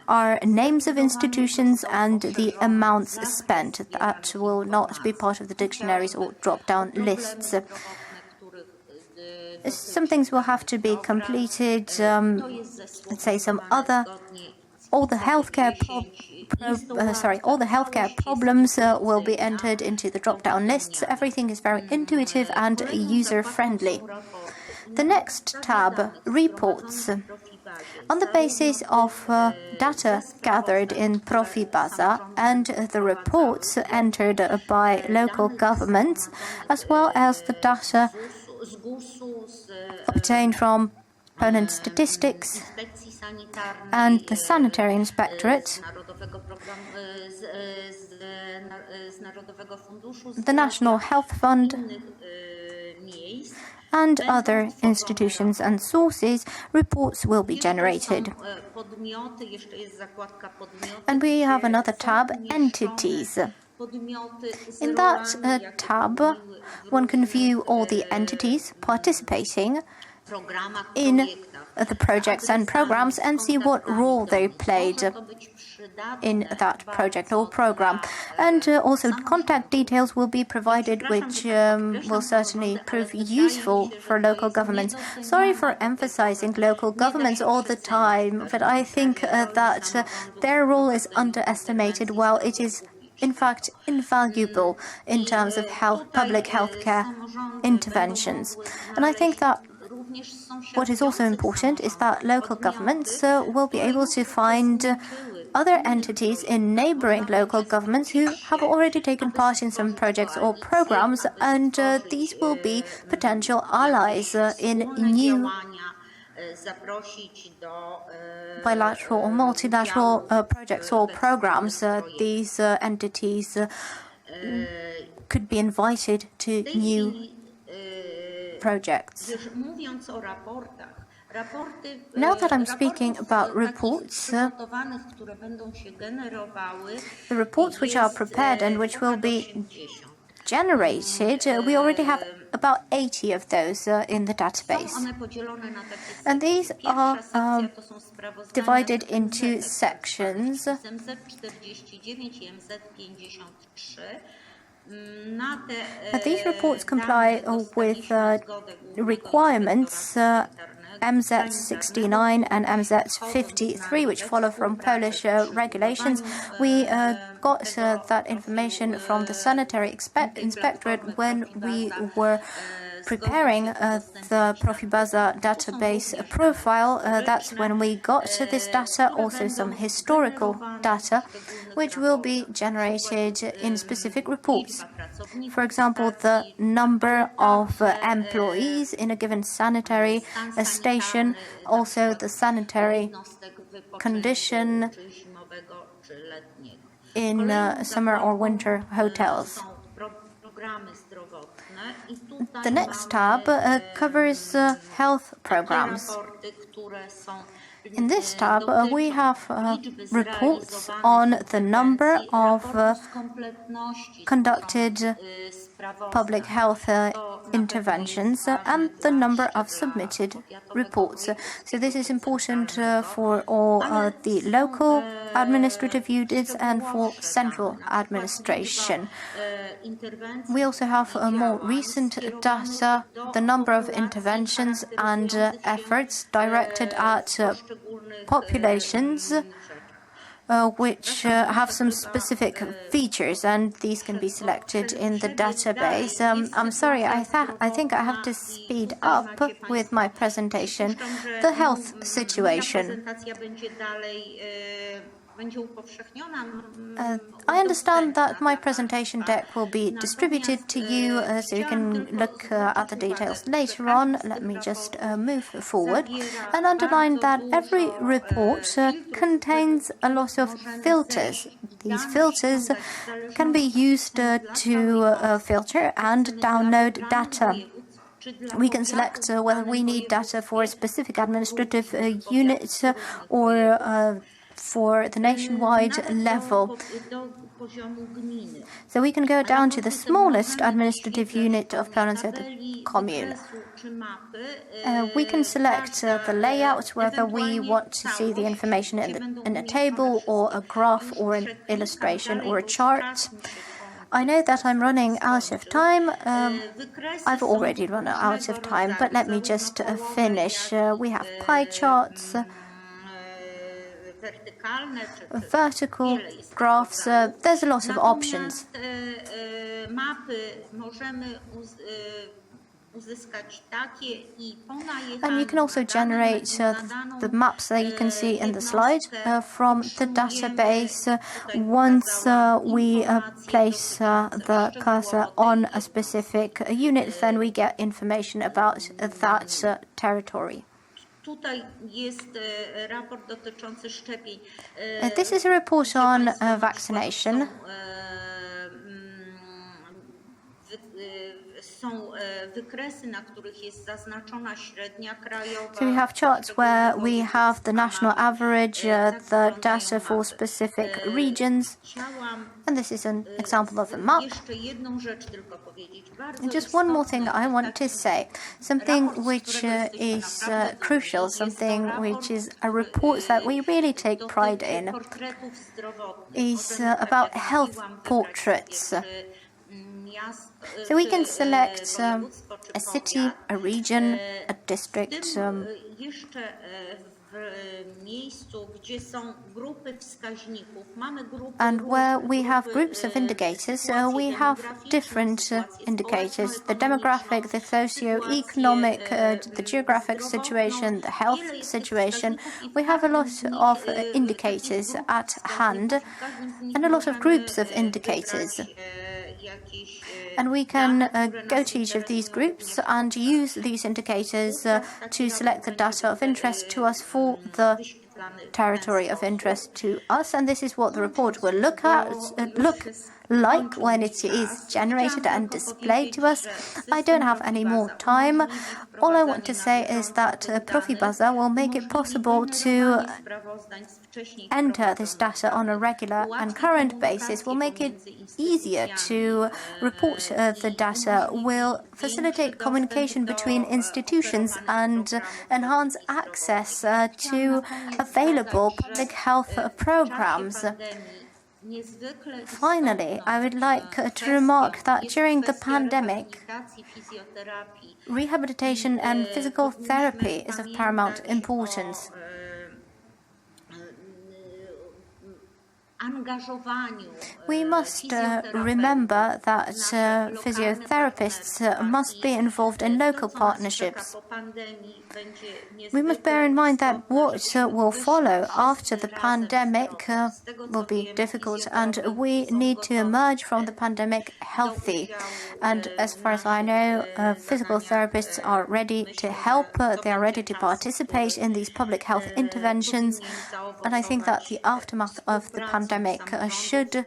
are names of institutions and the amounts spent. That will not be part of the dictionaries or drop-down lists. Some things will have to be completed. Let's say all the healthcare problems will be entered into the drop-down lists. Everything is very intuitive and user-friendly. The next tab, reports. On the basis of data gathered in Profibaza and the reports entered by local governments, as well as the data obtained from Poland Statistics and the Sanitary Inspectorate, the National Health Fund, and other institutions and sources, reports will be generated. And we have another tab, entities. In that tab, one can view all the entities participating in the projects and programs and see what role they played in that project or program. And also contact details will be provided, which will certainly prove useful for local governments. Sorry for emphasizing local governments all the time, but I think that their role is underestimated, while it is in fact invaluable in terms of public healthcare interventions. And I think that what is also important is that local governments will be able to find other entities in neighboring local governments who have already taken part in some projects or programs, and these will be potential allies in new bilateral or multilateral projects or programs. These entities could be invited to new projects. Now that I'm speaking about reports, the reports which are prepared and which will be generated, we already have about 80 of those in the database. And these are divided into sections. These reports comply with requirements MZ 69 and MZ 53, which follow from Polish regulations. We got that information from the Sanitary Inspectorate when we were preparing the Profibaza database profile. That's when we got this data, also some historical data, which will be generated in specific reports. For example, the number of employees in a given sanitary station, also the sanitary condition in summer or winter hotels. The next tab covers health programs. In this tab, we have reports on the number of conducted public health interventions and the number of submitted reports. So this is important for all the local administrative units and for central administration. We also have more recent data, the number of interventions and efforts directed at populations which have some specific features, and these can be selected in the database. I'm sorry, I think I have to speed up with my presentation. The health situation. I understand that my presentation deck will be distributed to you, so you can look at the details later on. Let me just move forward and underline that every report contains a lot of filters. These filters can be used to filter and download data. We can select whether we need data for a specific administrative unit or for the nationwide level. So we can go down to the smallest administrative unit of Poland, so the commune. We can select the layout, whether we want to see the information in a table or a graph or an illustration or a chart. I know that I'm running out of time. I've already run out of time, but let me just finish. We have pie charts, vertical graphs. There's a lot of options. And you can also generate the maps that you can see in the slide from the database. Once we place the cursor on a specific unit, then we get information about that territory. This is a report on vaccination. So we have charts where we have the national average, the data for specific regions, and this is an example of a map. And just one more thing I want to say, something which is crucial, something which is a report that we really take pride in, is about health portraits. So we can select a city, a region, a district. And where we have groups of indicators, we have different indicators: the demographic, the socio-economic, the geographic situation, the health situation. We have a lot of indicators at hand and a lot of groups of indicators. And we can go to each of these groups and use these indicators to select the data of interest to us for the territory of interest to us. And this is what the report will look like when it is generated and displayed to us. I don't have any more time. All I want to say is that Profibaza will make it possible to enter this data on a regular and current basis, will make it easier to report the data, will facilitate communication between institutions and enhance access to available public health programs. Finally, I would like to remark that during the pandemic, rehabilitation and physical therapy is of paramount importance. We must remember that physiotherapists must be involved in local partnerships. We must bear in mind that what will follow after the pandemic will be difficult, and we need to emerge from the pandemic healthy. And as far as I know, physical therapists are ready to help. They are ready to participate in these public health interventions. And I think that the aftermath of the pandemic should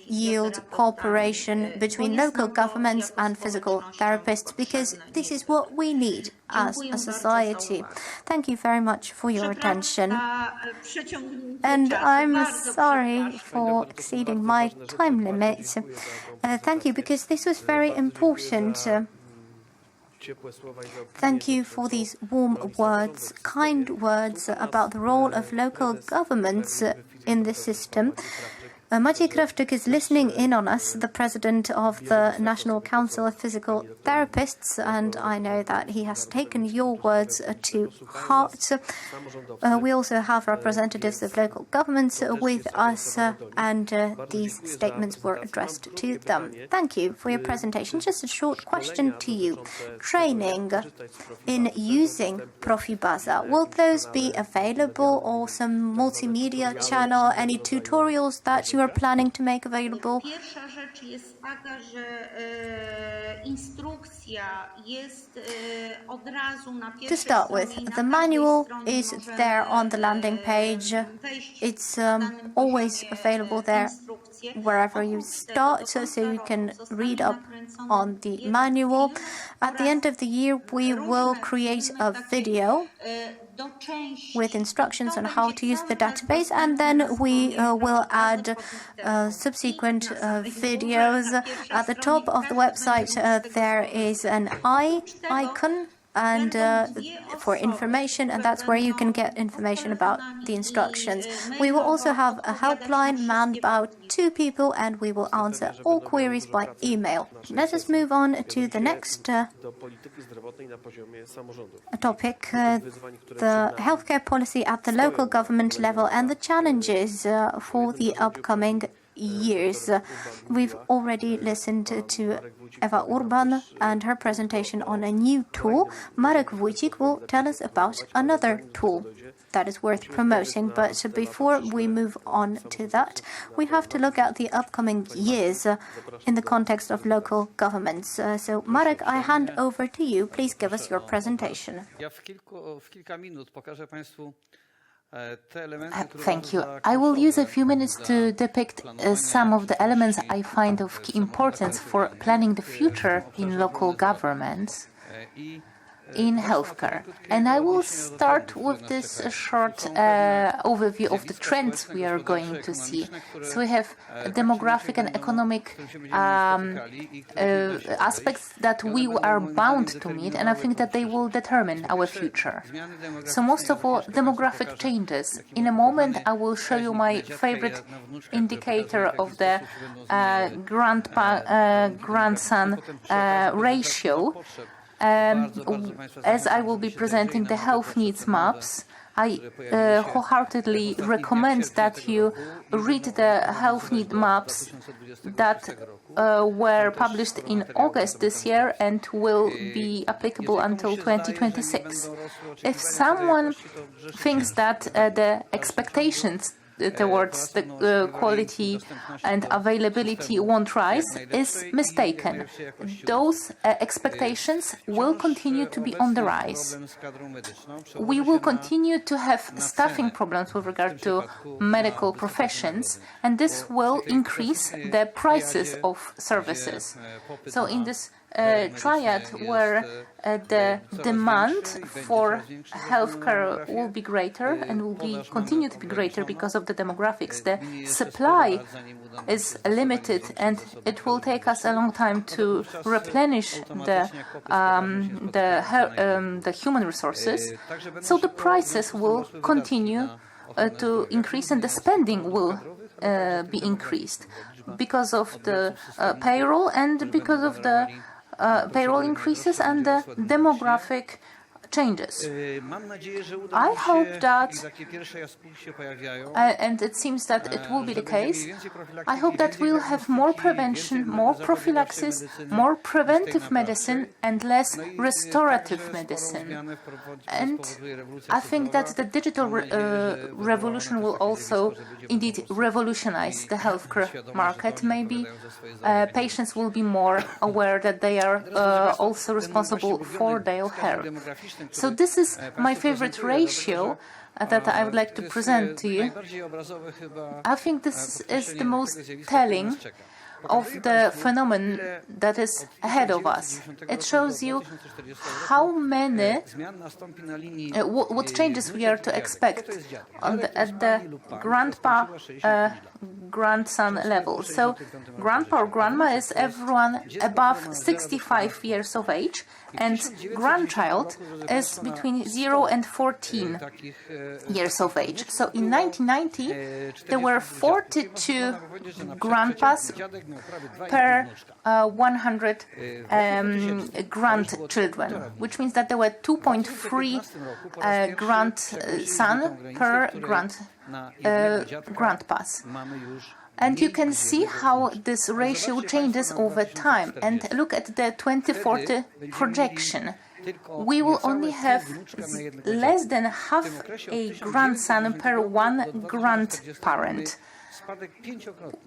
yield cooperation between local governments and physical therapists, because this is what we need as a society. Thank you very much for your attention. And I'm sorry for exceeding my time limit. Thank you, because this was very important. Thank you for these warm words, kind words about the role of local governments in the system. Maciej Krawczyk is listening in on us, the president of the National Council of Physical Therapists, and I know that he has taken your words to heart. We also have representatives of local governments with us, and these statements were addressed to them. Thank you for your presentation. Just a short question to you. Training in using Profibaza, will those be available, or some multimedia channel, any tutorials that you are planning to make available? Pierwsza rzecz jest taka, że instrukcja jest od razu na pierwszej To start with, stronie i na the każdej manual stronie is możemy, there on the landing page. wejść It's w danym always poziomie, available there instrukcje. wherever you Oprócz tego start, do so końca you roku can zostanie read up nakręcony on the jeden manual. film At the oraz end of the year, we will różne create filmy a takie, video do części. with instructions To on how będzie to use the cały czas database, and dostępne then na we stronie will add Profibazy subsequent na samej górze, videos. na pierwszej At the stronie top of the każdy website, będzie mógł z tego there skorzystać. is an eye icon and for information, and that's where you can get information about the instructions. We will also have a helpline manned by 2 people, and we will answer all queries by email. Let us move on to the next do polityki zdrowotnej na poziomie samorządów. topic, the healthcare policy at the local government level and the challenges for the upcoming years. We've already listened to Ewa Urban and her presentation on a new tool. Marek Wójcik will tell us about another tool that is worth promoting. But before we move on to that, we have to look at the upcoming years in the context of local governments. So Marek, I hand over to you. Please give us your presentation. Ja w kilka minut pokażę Państwu te elementy, które Thank you. uważam za I will use a kluczowe few minutes to depict some of the elements I find of key importance for planning the future in local governments i in healthcare. And I will start with this short overview of the trends we are going to see. So we have demographic and economic aspects that we are bound to meet, and I think that they will determine our future. So most of all, demographic changes. In a moment, I will show you my favorite indicator of the grandpa-grandson ratio. As I will be presenting the health needs maps, I wholeheartedly recommend that you read the health need maps that were published in August this year and will be applicable until 2026. If someone thinks that the expectations towards the quality and availability won't rise is mistaken. Those expectations will continue to be on the rise. We will continue to have staffing problems with regard to medical professions, and this will increase the prices of services. So in this triad where the demand for healthcare will be greater and will continue to be greater because of the demographics. The supply is limited, and it will take us a long time to replenish the human resources. So the prices will continue to increase, and the spending will be increased because of the payroll and because of the payroll increases and the demographic changes. I hope that, and it seems that it will be the case, I hope that we'll have more prevention, more prophylaxis, more preventive medicine, and less restorative medicine. And I think that the digital revolution will also indeed revolutionize the healthcare market. Maybe patients will be more aware that they are also responsible for their health. So this is my favorite ratio that I would like to present to you. I think this is the most telling of the phenomenon that is ahead of us. It shows you how many, what changes we are to expect at the grandpa-grandson level. So grandpa or grandma is everyone above 65 years of age, and grandchild is between 0 and 14 years of age. So in 1990, there were 42 grandpas per 100 grandchildren, which means that there were 2.3 grandson per grandpas. And you can see how this ratio changes over time. And look at the 2040 projection. We will only have less than half a grandson per one grandparent.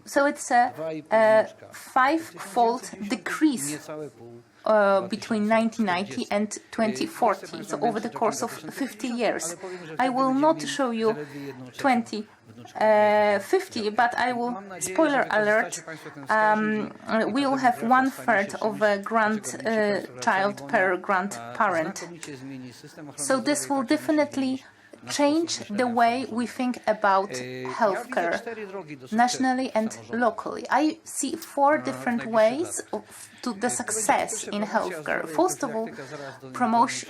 So it's a five-fold decrease between 1990 and 2040, so over the course of 50 years. I will not show you 2050, but I will, spoiler alert, we will have 1/3 of a grandchild per grandparent. So this will definitely change the way we think about healthcare, nationally and locally. I see 4 different ways to the success in healthcare. First of all,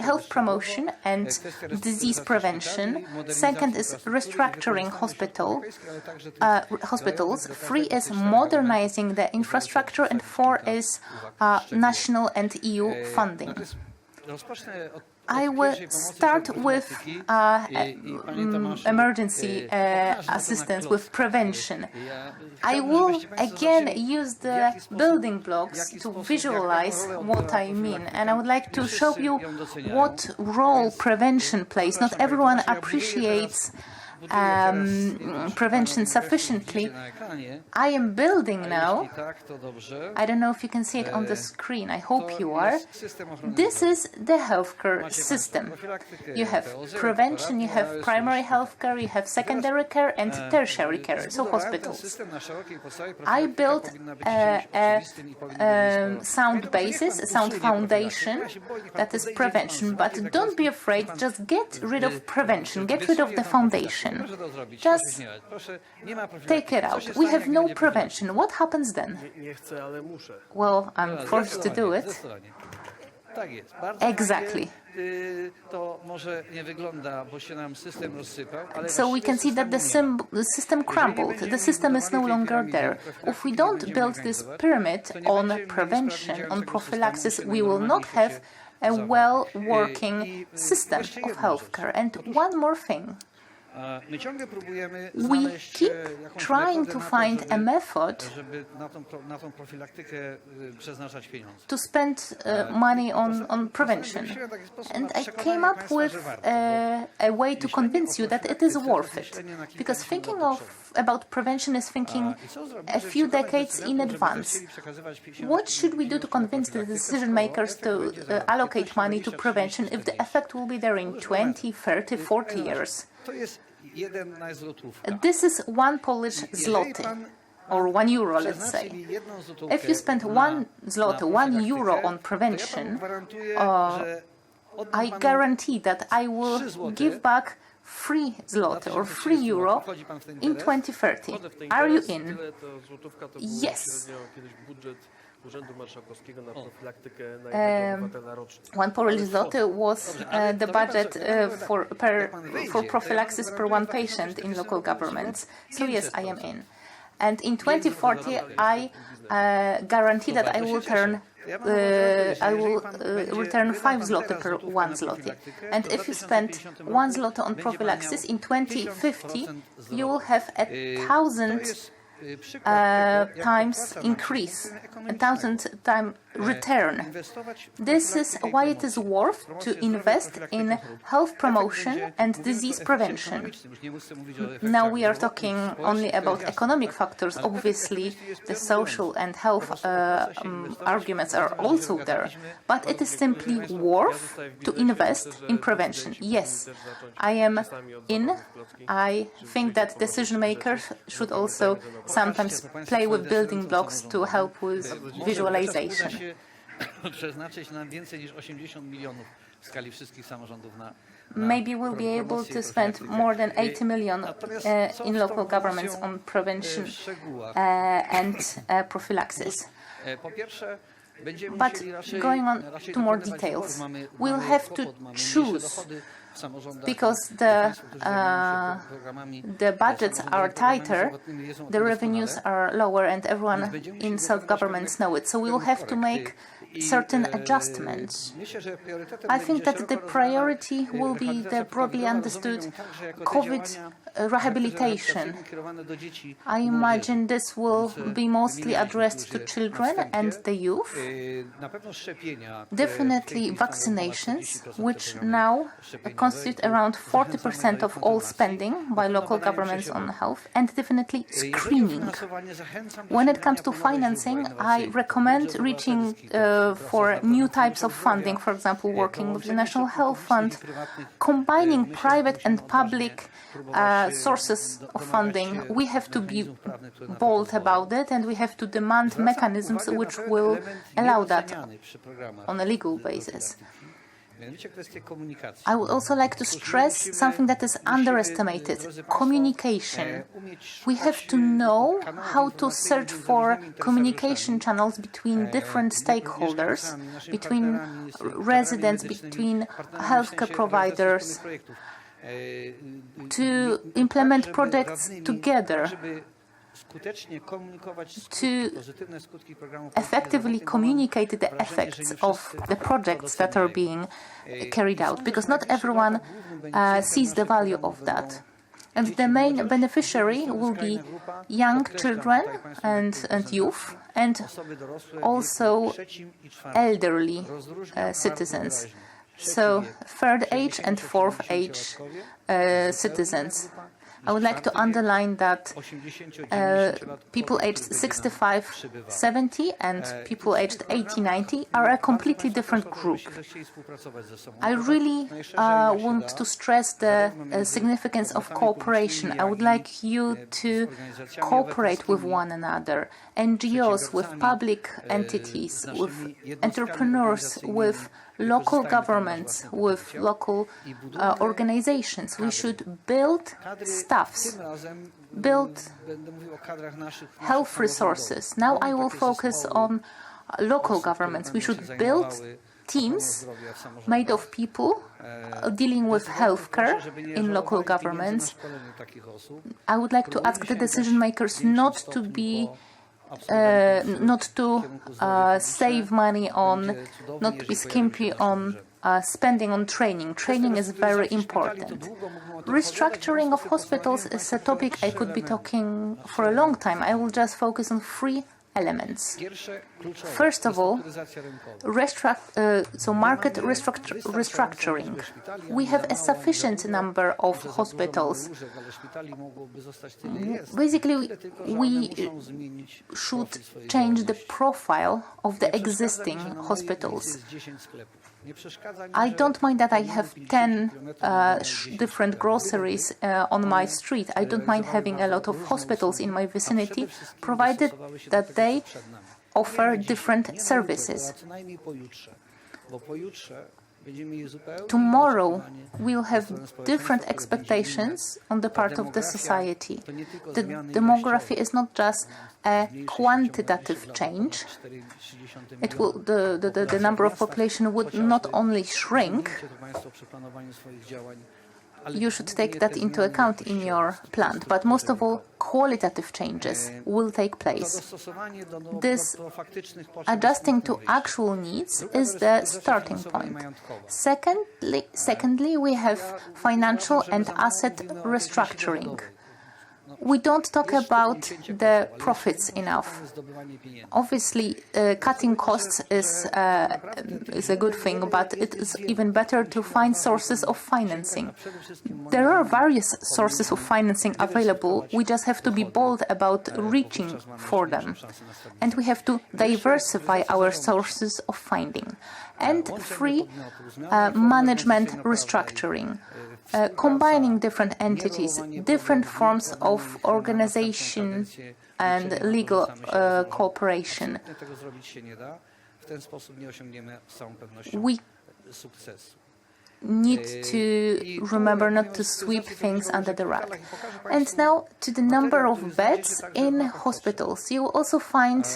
health promotion and disease prevention. Second is restructuring hospitals. 3 is modernizing the infrastructure, and 4 is national and EU funding. I will start with emergency assistance, with prevention. I will again use the building blocks to visualize what I mean, and I would like to show you what role prevention plays. Not everyone appreciates prevention sufficiently. I am building now. I don't know if you can see it on the screen. I hope you are. This is the healthcare system. You have prevention, you have primary healthcare, you have secondary care and tertiary care, so hospitals. I built a sound basis, a sound foundation, that is prevention. But don't be afraid, just get rid of prevention, get rid of the foundation. Just take it out. We have no prevention. What happens then? Well, I'm forced to do it. Exactly. So we can see that the system crumbled. The system is no longer there. If we don't build this pyramid on prevention, on prophylaxis, we will not have a well-working system of healthcare. And one more thing. We keep trying to find a method to spend money on prevention. And I came up with a way to convince you that it is worth it. Because thinking about prevention is thinking a few decades in advance. What should we do to convince the decision makers to allocate money to prevention if the effect will be there in 20, 30, 40 years? This is 1 Polish zloty, or €1, let's say. If you spend 1 zloty, €1 on prevention, I guarantee that I will give back 3 zloty or €3 in 2030. Are you in? Yes. 1 Polish zloty was the budget for prophylaxis per 1 patient in local governments. So yes, I am in. And in 2040, I guarantee that I will return 5 zloty per 1 zloty. And if you spend 1 zloty on prophylaxis, in 2050, you will have 1,000 times increase, 1,000 times return. This is why it is worth to invest in health promotion and disease prevention. Now we are talking only about economic factors. Obviously, the social and health arguments are also there, but it is simply worth to invest in prevention. Yes, I am in. I think that decision makers should also sometimes play with building blocks to help with visualization. Maybe we'll be able to spend more than 80 million in local governments on prevention and prophylaxis. But going on to more details, we'll have to choose, because the budgets are tighter, the revenues are lower, and everyone in self-governments know it. So we'll have to make certain adjustments. I think that the priority will be the broadly understood COVID rehabilitation. I imagine this will be mostly addressed to children and the youth. Definitely vaccinations, which now constitute around 40% of all spending by local governments on health, and definitely screening. When it comes to financing, I recommend reaching for new types of funding, for example, working with the National Health Fund, combining private and public sources of funding. We have to be bold about it, and we have to demand mechanisms which will allow that on a legal basis. I would also like to stress something that is underestimated: communication. We have to know how to search for communication channels between different stakeholders, between residents, between healthcare providers, to implement projects together, to effectively communicate the effects of the projects that are being carried out, because not everyone sees the value of that. And the main beneficiary will be young children and youth, and also elderly citizens. So third age and fourth age citizens. I would like to underline that people aged 65-70 and people aged 80-90 are a completely different group. I really want to stress the significance of cooperation. I would like you to cooperate with one another, NGOs, with public entities, with entrepreneurs, with local governments, with local organizations. We should build staffs, build health resources. Now I will focus on local governments. We should build teams made of people dealing with healthcare in local governments. I would like to ask the decision makers not to save money on, not to be skimpy on spending on training. Training is very important. Restructuring of hospitals is a topic I could be talking for a long time. I will just focus on 3 elements. First of all, market restructuring. We have a sufficient number of hospitals. Basically, we should change the profile of the existing hospitals. I don't mind that I have 10 different groceries on my street. I don't mind having a lot of hospitals in my vicinity, provided that they offer different services. Tomorrow we'll have different expectations on the part of the society. The demography is not just a quantitative change. It will, the number of population would not only shrink. You should take that into account in your plan, but most of all, qualitative changes will take place. This adjusting to actual needs is the starting point. Secondly, we have financial and asset restructuring. We don't talk about the profits enough. Obviously, cutting costs is a good thing, but it is even better to find sources of financing. There are various sources of financing available. We just have to be bold about reaching for them. And we have to diversify our sources of funding. And 3, management restructuring. Combining different entities, different forms of organization and legal cooperation. need to remember not to sweep things under the rug. And now to the number of beds in hospitals. You will also find,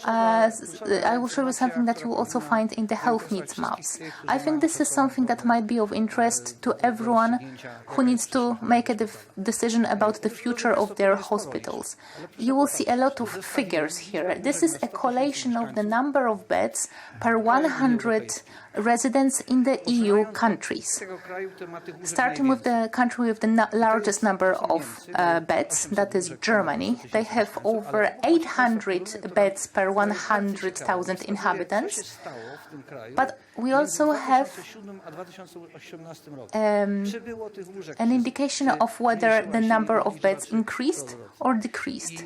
I will show you something that you will also find in the health needs maps. I think this is something that might be of interest to everyone who needs to make a decision about the future of their hospitals. You will see a lot of figures here. This is a collation of the number of beds per 100 residents in the EU countries. Starting with the country with the largest number of beds, that is Germany. They have over 800 beds per 100,000 inhabitants. But we also have an indication of whether the number of beds increased or decreased.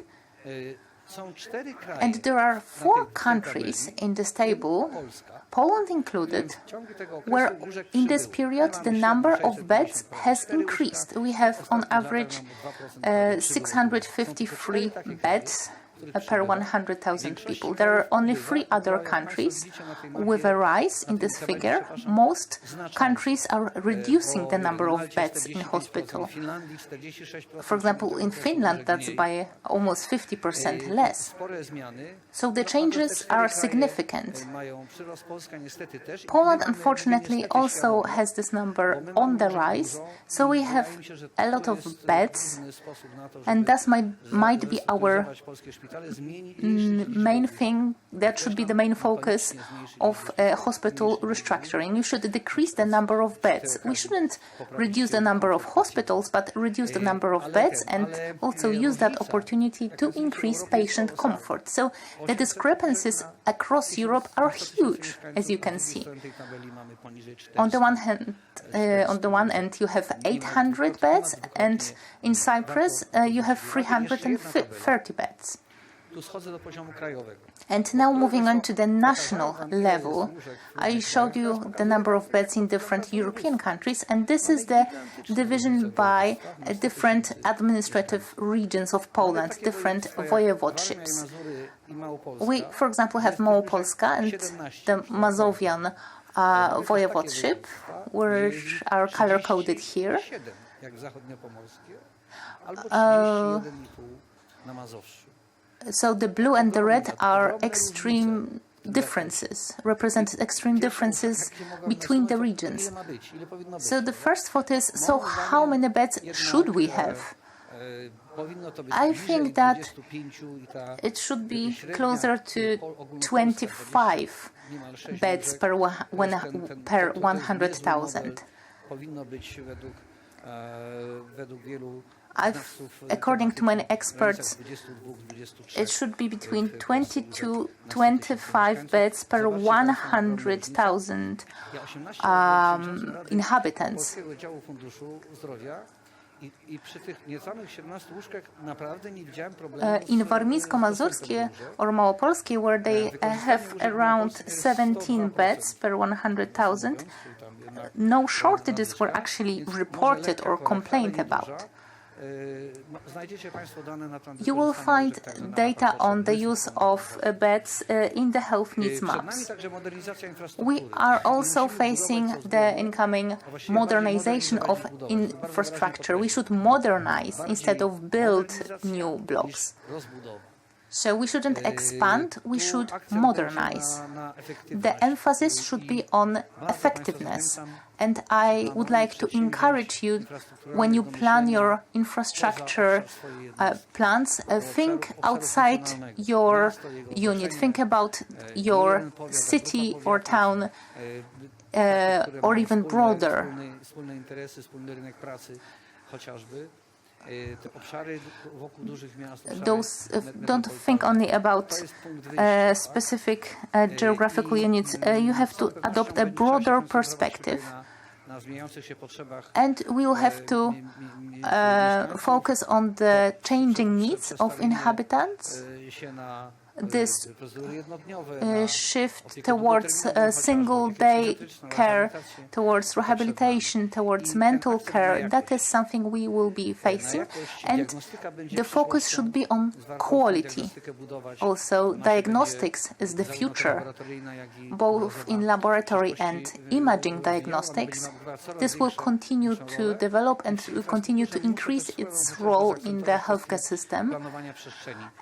And there are 4 countries in this table, Poland included, where in this period the number of beds has increased. We have on average 653 beds per 100,000 people. There are only 3 other countries with a rise in this figure. Most countries are reducing the number of beds in hospital. For example, in Finland, that's by almost 50% less. So the changes are significant. Poland, unfortunately, also has this number on the rise. So we have a lot of beds, and that might be our main thing, that should be the main focus of hospital restructuring. You should decrease the number of beds. We shouldn't reduce the number of hospitals, but reduce the number of beds and also use that opportunity to increase patient comfort. So the discrepancies across Europe are huge, as you can see. On the one end, you have 800 beds, and in Cyprus, you have 330 beds. And now moving on to the national level, I showed you the number of beds in different European countries, and this is the division by different administrative regions of Poland, different voivodeships. We, for example, have Małopolska and the Mazovian voivodeship, which are color-coded here. So the blue and the red are extreme differences, represent extreme differences between the regions. So the first thought is, so how many beds should we have? I think that it should be closer to 25 beds per 100,000. According to many experts, it should be between 20 to 25 beds per 100,000 inhabitants. In Warmińsko-Mazurskie or Małopolskie, where they have around 17 beds per 100,000, no shortages were actually reported or complained about. You will find data on the use of beds in the health needs maps. We are also facing the incoming modernization of infrastructure. We should modernize instead of build new blocks. So we shouldn't expand, we should modernize. The emphasis should be on effectiveness. And I would like to encourage you, when you plan your infrastructure plans, think outside your unit. Think about your city or town or even broader. Don't think only about specific geographical units. You have to adopt a broader perspective. And we will have to focus on the changing needs of inhabitants. this shift towards single-day care, towards rehabilitation, towards mental care, that is something we will be facing. And the focus should be on quality. Also, diagnostics is the future, both in laboratory and imaging diagnostics. This will continue to develop and will continue to increase its role in the healthcare system.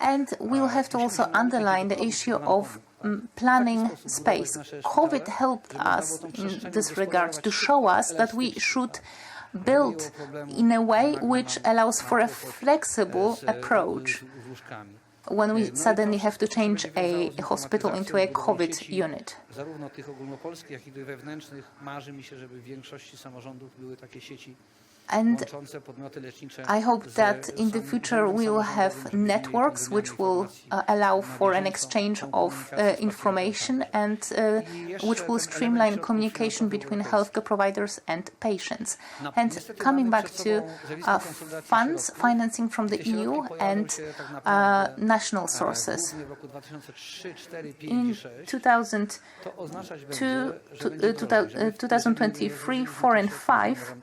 And we'll have to also underline the issue of planning space. COVID helped us in this regard to show us that we should build in a way which allows for a flexible approach when we suddenly have to change a hospital into a COVID unit. Zarówno tych ogólnopolskich, jak i tych wewnętrznych marzy mi się, żeby w większości samorządów były takie sieci. And I hope that in the future we will have networks which will allow for an exchange of information and which will streamline communication between healthcare providers and patients. And coming back to funds, financing from the EU and national sources. In 2023, 4 and 5,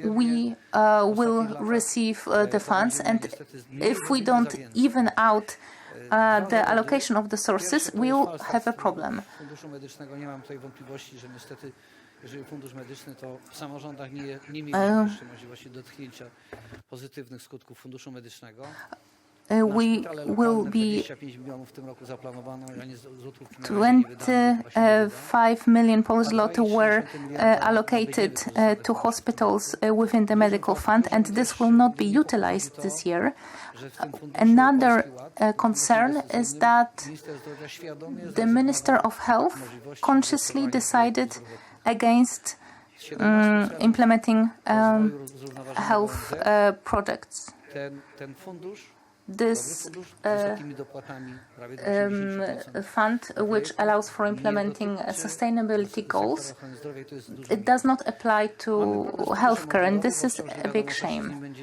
we will receive the funds, and if we don't even out the allocation of the sources, we will have a problem. Jeżeli fundusz medyczny, to w samorządach nie mieli możliwości dotknięcia pozytywnych skutków funduszu medycznego. We will be 25 million Polish zloty were allocated to hospitals within the medical fund, and this will not be utilized this year. Another concern is that the Minister of Health consciously decided against implementing health projects. This fund, which allows for implementing sustainability goals, it does not apply to healthcare, and this is a big shame.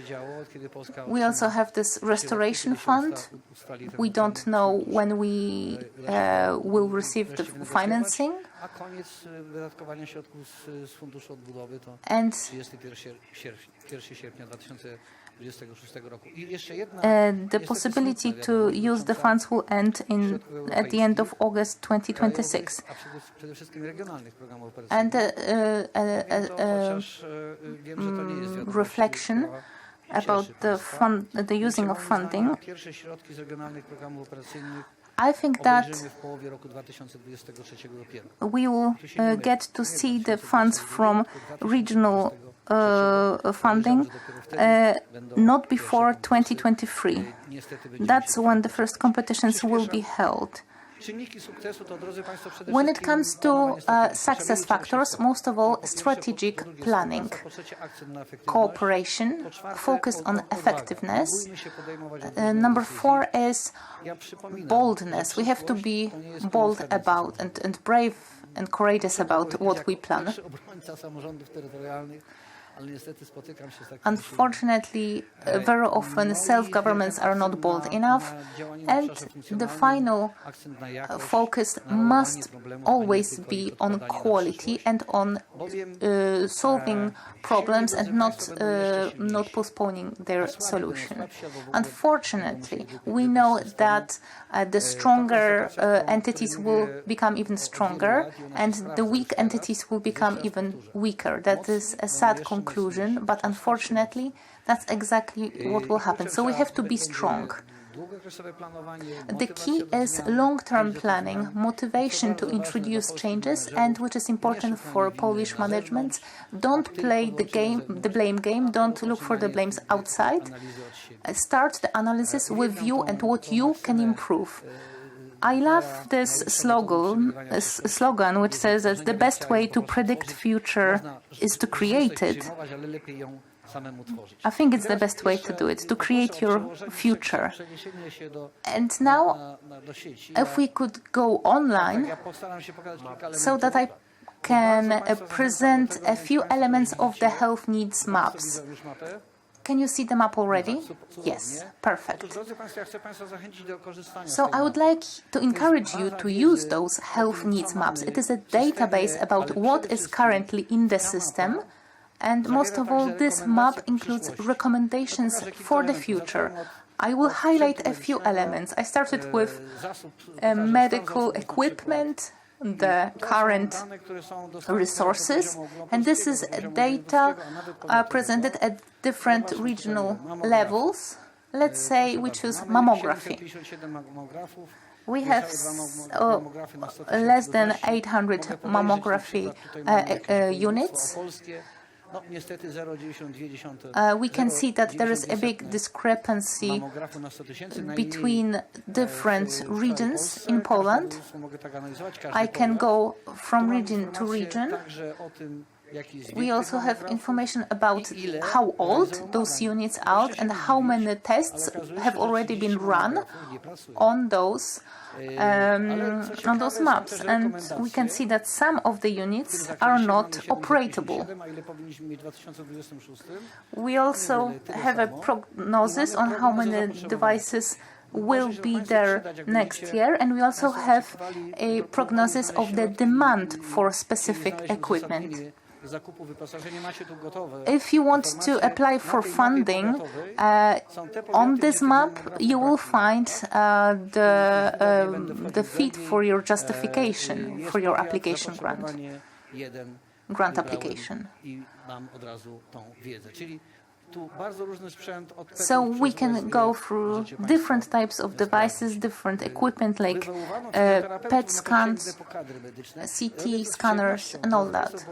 We also have this restoration fund. We don't know when we will receive the financing. And the possibility to use the funds will end at the end of August 2026. And reflection about the using of funding. I think that we will get to see the funds from regional funding not before 2023. That's when the first competitions will be held. When it comes to success factors, most of all, strategic planning, cooperation, focus on effectiveness. Number 4 is boldness. We have to be bold about and brave and courageous about what we plan. Unfortunately, very often self-governments are not bold enough, and the final focus must always be on quality and on solving problems and not postponing their solution. Unfortunately, we know that the stronger entities will become even stronger, and the weak entities will become even weaker. That is a sad conclusion, but unfortunately, that's exactly what will happen. So we have to be strong. The key is long-term planning, motivation to introduce changes, and which is important for Polish management, don't play the blame game, don't look for the blames outside. Start the analysis with you and what you can improve. I love this slogan which says that the best way to predict future is to create it. I think it's the best way to do it, to create your future. And now, if we could go online, so that I can present a few elements of the health needs maps. Can you see the map already? Yes, perfect. So I would like to encourage you to use those health needs maps. It is a database about what is currently in the system. And most of all, this map includes recommendations for the future. I will highlight a few elements. I started with medical equipment, the current resources, and this is data presented at different regional levels. Let's say we choose mammography. We have less than 800 mammography units. We can see that there is a big discrepancy between different regions in Poland. I can go from region to region. We also have information about how old those units are and how many tests have already been run on those maps, and we can see that some of the units are not operable. We also have a prognosis on how many devices will be there next year, and we also have a prognosis of the demand for specific equipment. If you want to apply for funding, on this map you will find the feed for your justification for your application grant application. So we can go through different types of devices, different equipment like PET scans, CT scanners, and all that.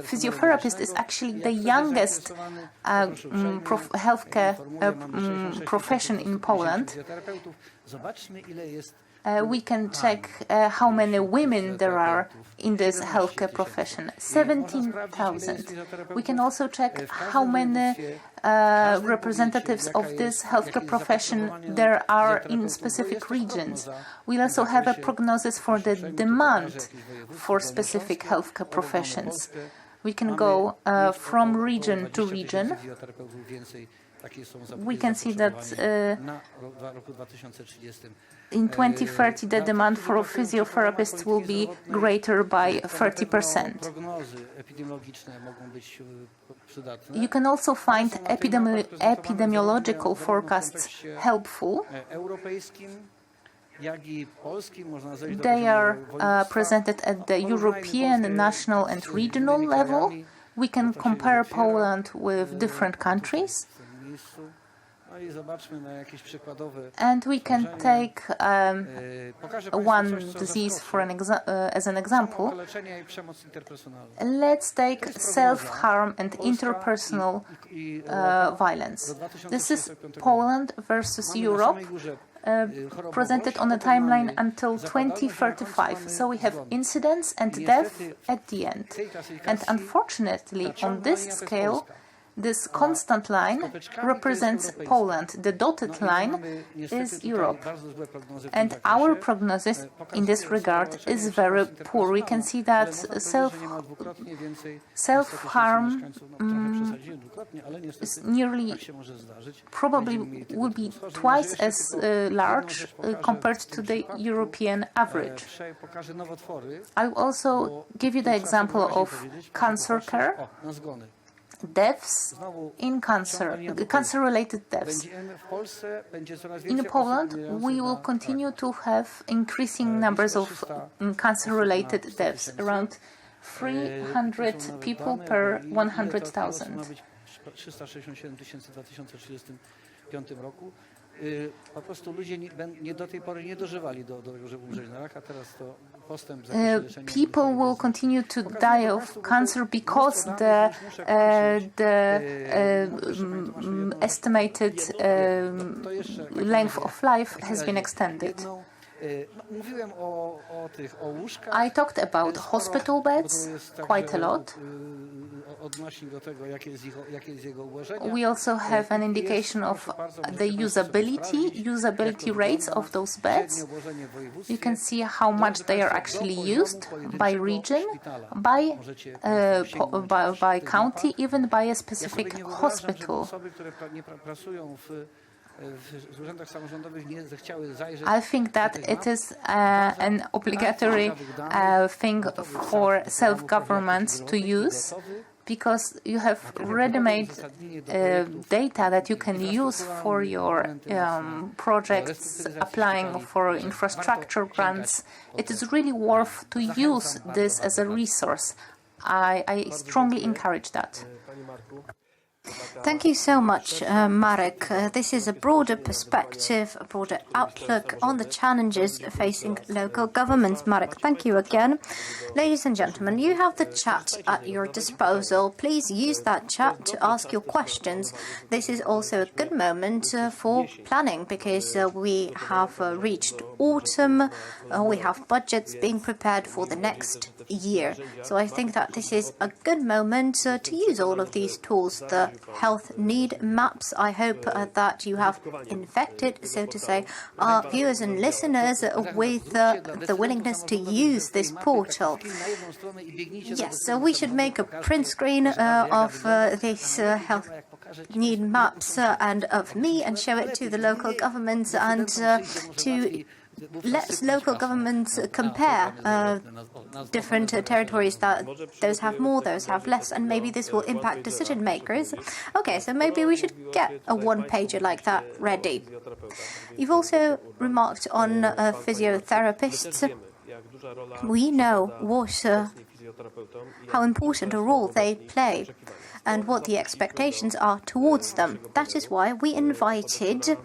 Physiotherapist is actually the youngest healthcare profession in Poland. We can check how many women there are in this healthcare profession. 17,000. We can also check how many representatives of this healthcare profession there are in specific regions. We also have a prognosis for the demand for specific healthcare professions. We can go from region to region. We can see that in 2030 the demand for physiotherapists will be greater by 30%. You can also find epidemiological forecasts helpful. They are presented at the European, national and regional level. We can compare Poland with different countries. And we can take one disease as an example. Let's take self-harm and interpersonal violence. This is Poland versus Europe, presented on a timeline until 2035. So we have incidence and death at the end. And unfortunately, on this scale, this constant line represents Poland. The dotted line is Europe. And our prognosis in this regard is very poor. We can see that self-harm is probably will be twice as large compared to the European average. I will also give you the example of cancer care. Deaths in cancer-related deaths. In Poland, we will continue to have increasing numbers of cancer-related deaths, around 300 people per 100,000. Po prostu ludzie do tej pory nie dożywali do tego, żeby umrzeć na raka, teraz to postęp people will continue to die of cancer because the estimated length of life has been extended. I talked about hospital beds quite a lot. We also have an indication of the usability rates of those beds. You can see how much they are actually used by region, by county, even by a specific hospital. I think that it is an obligatory thing for self-governments to use, because you have ready-made data that you can use for your projects, applying for infrastructure grants. It is really worth to use this as a resource. I strongly encourage that. Thank you so much, Marek. This is a broader perspective, a broader outlook on the challenges facing local governments. Marek, thank you again. Ladies and gentlemen, you have the chat at your disposal. Please use that chat to ask your questions. This is also a good moment for planning, because we have reached autumn. We have budgets being prepared for the next year. So I think that this is a good moment to use all of these tools. The health need maps, I hope that you have infected, so to say, our viewers and listeners with the willingness to use this portal. Yes, so we should make a print screen of these health need maps and of me, and show it to the local governments, and to let local governments compare different territories, that those have more, those have less, and maybe this will impact decision makers. Okay, so maybe we should get a one-pager like that ready. You've also remarked on physiotherapists. We know how important a role they play and what the expectations are towards them. That is why we invited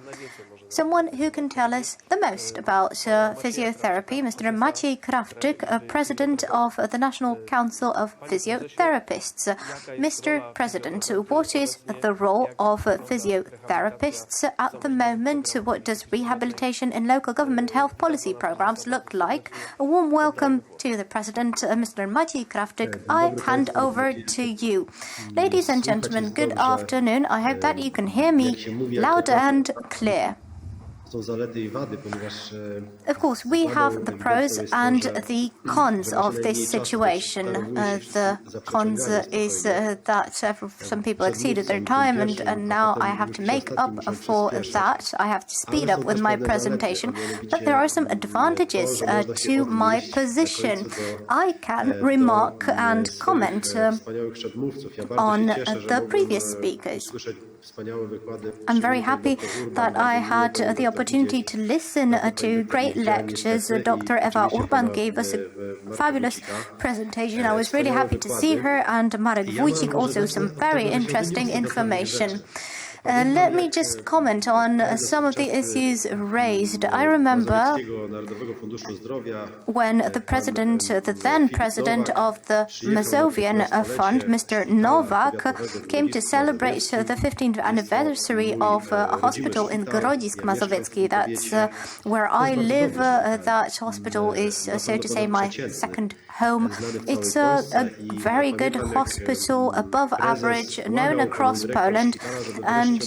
someone who can tell us the most about physiotherapy, Mr. Maciej Krawczyk, President of the National Council of Physiotherapists. Mr. President, what is the role of physiotherapists at the moment? What does rehabilitation in local government health policy programs look like? A warm welcome to the President, Mr. Maciej Krawczyk. I hand over to you. Ladies and gentlemen, good afternoon. I hope that you can hear me loud and clear. Of course, we have the pros and the cons of this situation. The cons is that some people exceeded their time, and now I have to make up for that. I have to speed up with my presentation. But there are some advantages to my position. I can remark and comment on the previous speakers. I'm very happy that I had the opportunity to listen to great lectures. Dr. Ewa Urban gave us a fabulous presentation. I was really happy to see her, and Marek Wójcik also some very interesting information. Let me just comment on some of the issues raised. I remember when the then president of the Mazovian Fund, Mr. Nowak, came to celebrate the 15th anniversary of a hospital in Grodzisk Mazowiecki. That's where I live. That hospital is, so to say, my second home. It's a very good hospital, above average, known across Poland. And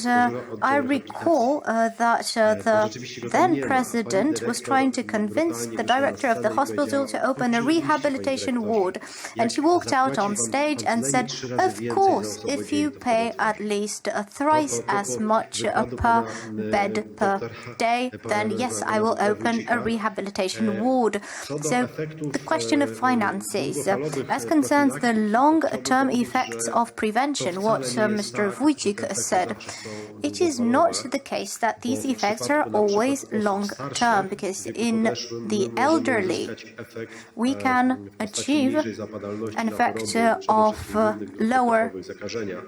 I recall that the then president was trying to convince the director of the hospital to open a rehabilitation ward. And she walked out on stage and said, "Of course, if you pay at least thrice as much per bed per day, then yes, I will open a rehabilitation ward." So the question of finances, as concerns the long-term effects of prevention, what Mr. Wójcik said, it is not the case that these effects are always long-term, because in the elderly we can achieve an effect of lower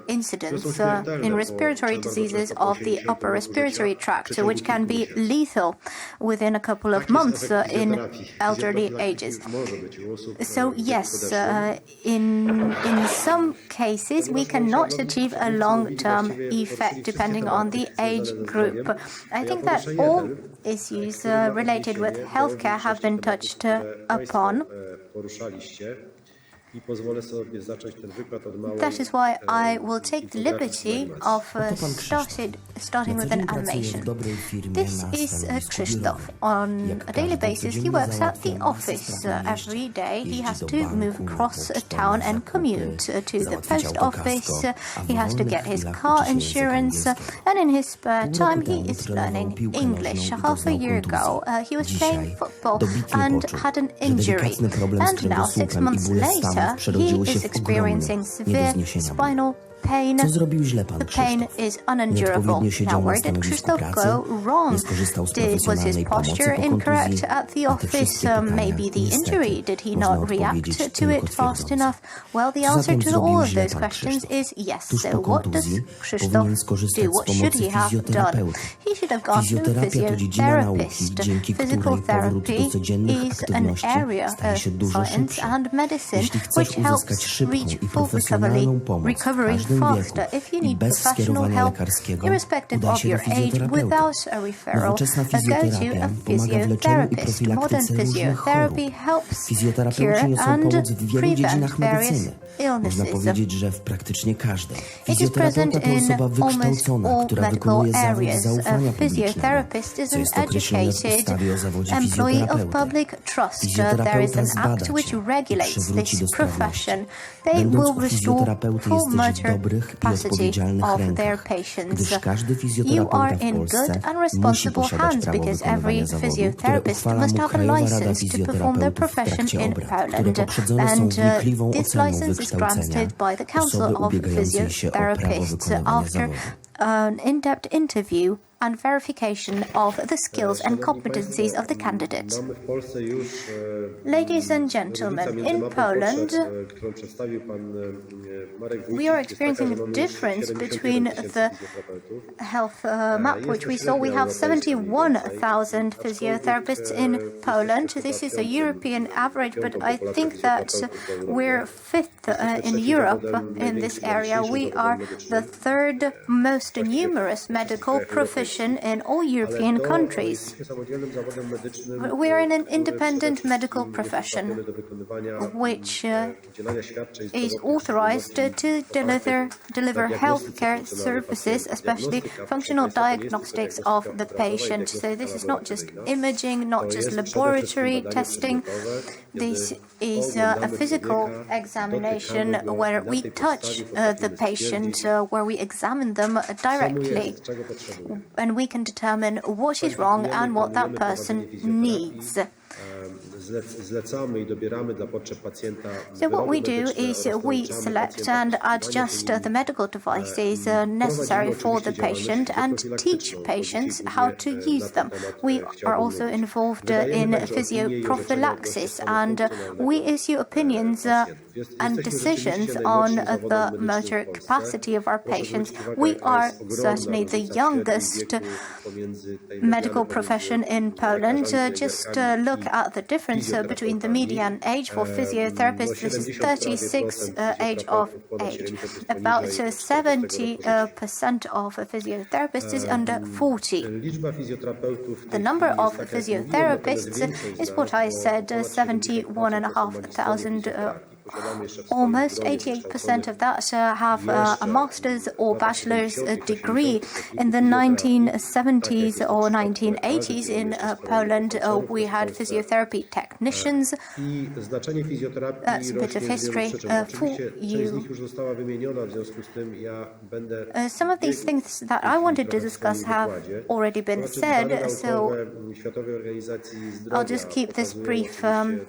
incidence in respiratory diseases of the upper respiratory tract, which can be lethal within a couple of months in elderly ages. So yes, in some cases we cannot achieve a long-term effect depending on the age group. I think that all issues related with healthcare have been touched upon. That is why I will take the liberty of starting with an animation. This is Krzysztof. On a daily basis, he works at the office. Every day, he has to move across a town and commute to the post office. He has to get his car insurance, and in his spare time, he is learning English. Half a year ago, he was playing football and had an injury. And now, 6 months later, he is experiencing severe spinal pain. The pain is unendurable. Now, where did Krzysztof go wrong? Was his posture incorrect at the office? Maybe the injury. Did he not react to it fast enough? Well, the answer to all of those questions is yes. So what does Krzysztof do? What should he have done? He should have gone to a physiotherapist. Physical therapy is an area of science and medicine which helps reach full recovery faster. If you need professional help, irrespective of your age, without a referral, go to a physiotherapist. Modern physiotherapy helps cure and prevent various illnesses. It is present in almost all medical areas. A physiotherapist is an educated employee of public trust. There is an act which regulates this profession. They will restore full motor capacity of their patients. You are in good and responsible hands because every physiotherapist must have a license to perform their profession in Poland, and this license is granted by the Council of Physiotherapists after an in-depth interview and verification of the skills and competencies of the candidate. Ladies and gentlemen, in Poland, we are experiencing a difference between the health map which we saw. We have 71,000 physiotherapists in Poland. This is a European average, but I think that we're fifth in Europe in this area. We are the third most numerous medical profession in all European countries. We are in an independent medical profession which is authorized to deliver healthcare services, especially functional diagnostics of the patient. So this is not just imaging, not just laboratory testing. This is a physical examination where we touch the patient, where we examine them directly, and we can determine what is wrong and what that person needs. So what we do is we select and adjust the medical devices necessary for the patient and teach patients how to use them. We are also involved in physioprophylaxis, and we issue opinions and decisions on the motor capacity of our patients. We are certainly the youngest medical profession in Poland. Just look at the difference between the median age for physiotherapists. This is 36 age. About 70% of physiotherapists is under 40. The number of physiotherapists is what I said, 71,500. Almost 88% of that have a master's or bachelor's degree. In the 1970s or 1980s in Poland, we had physiotherapy technicians. That's a bit of history for you. Some of these things that I wanted to discuss have already been said, so I'll just keep this brief. WHO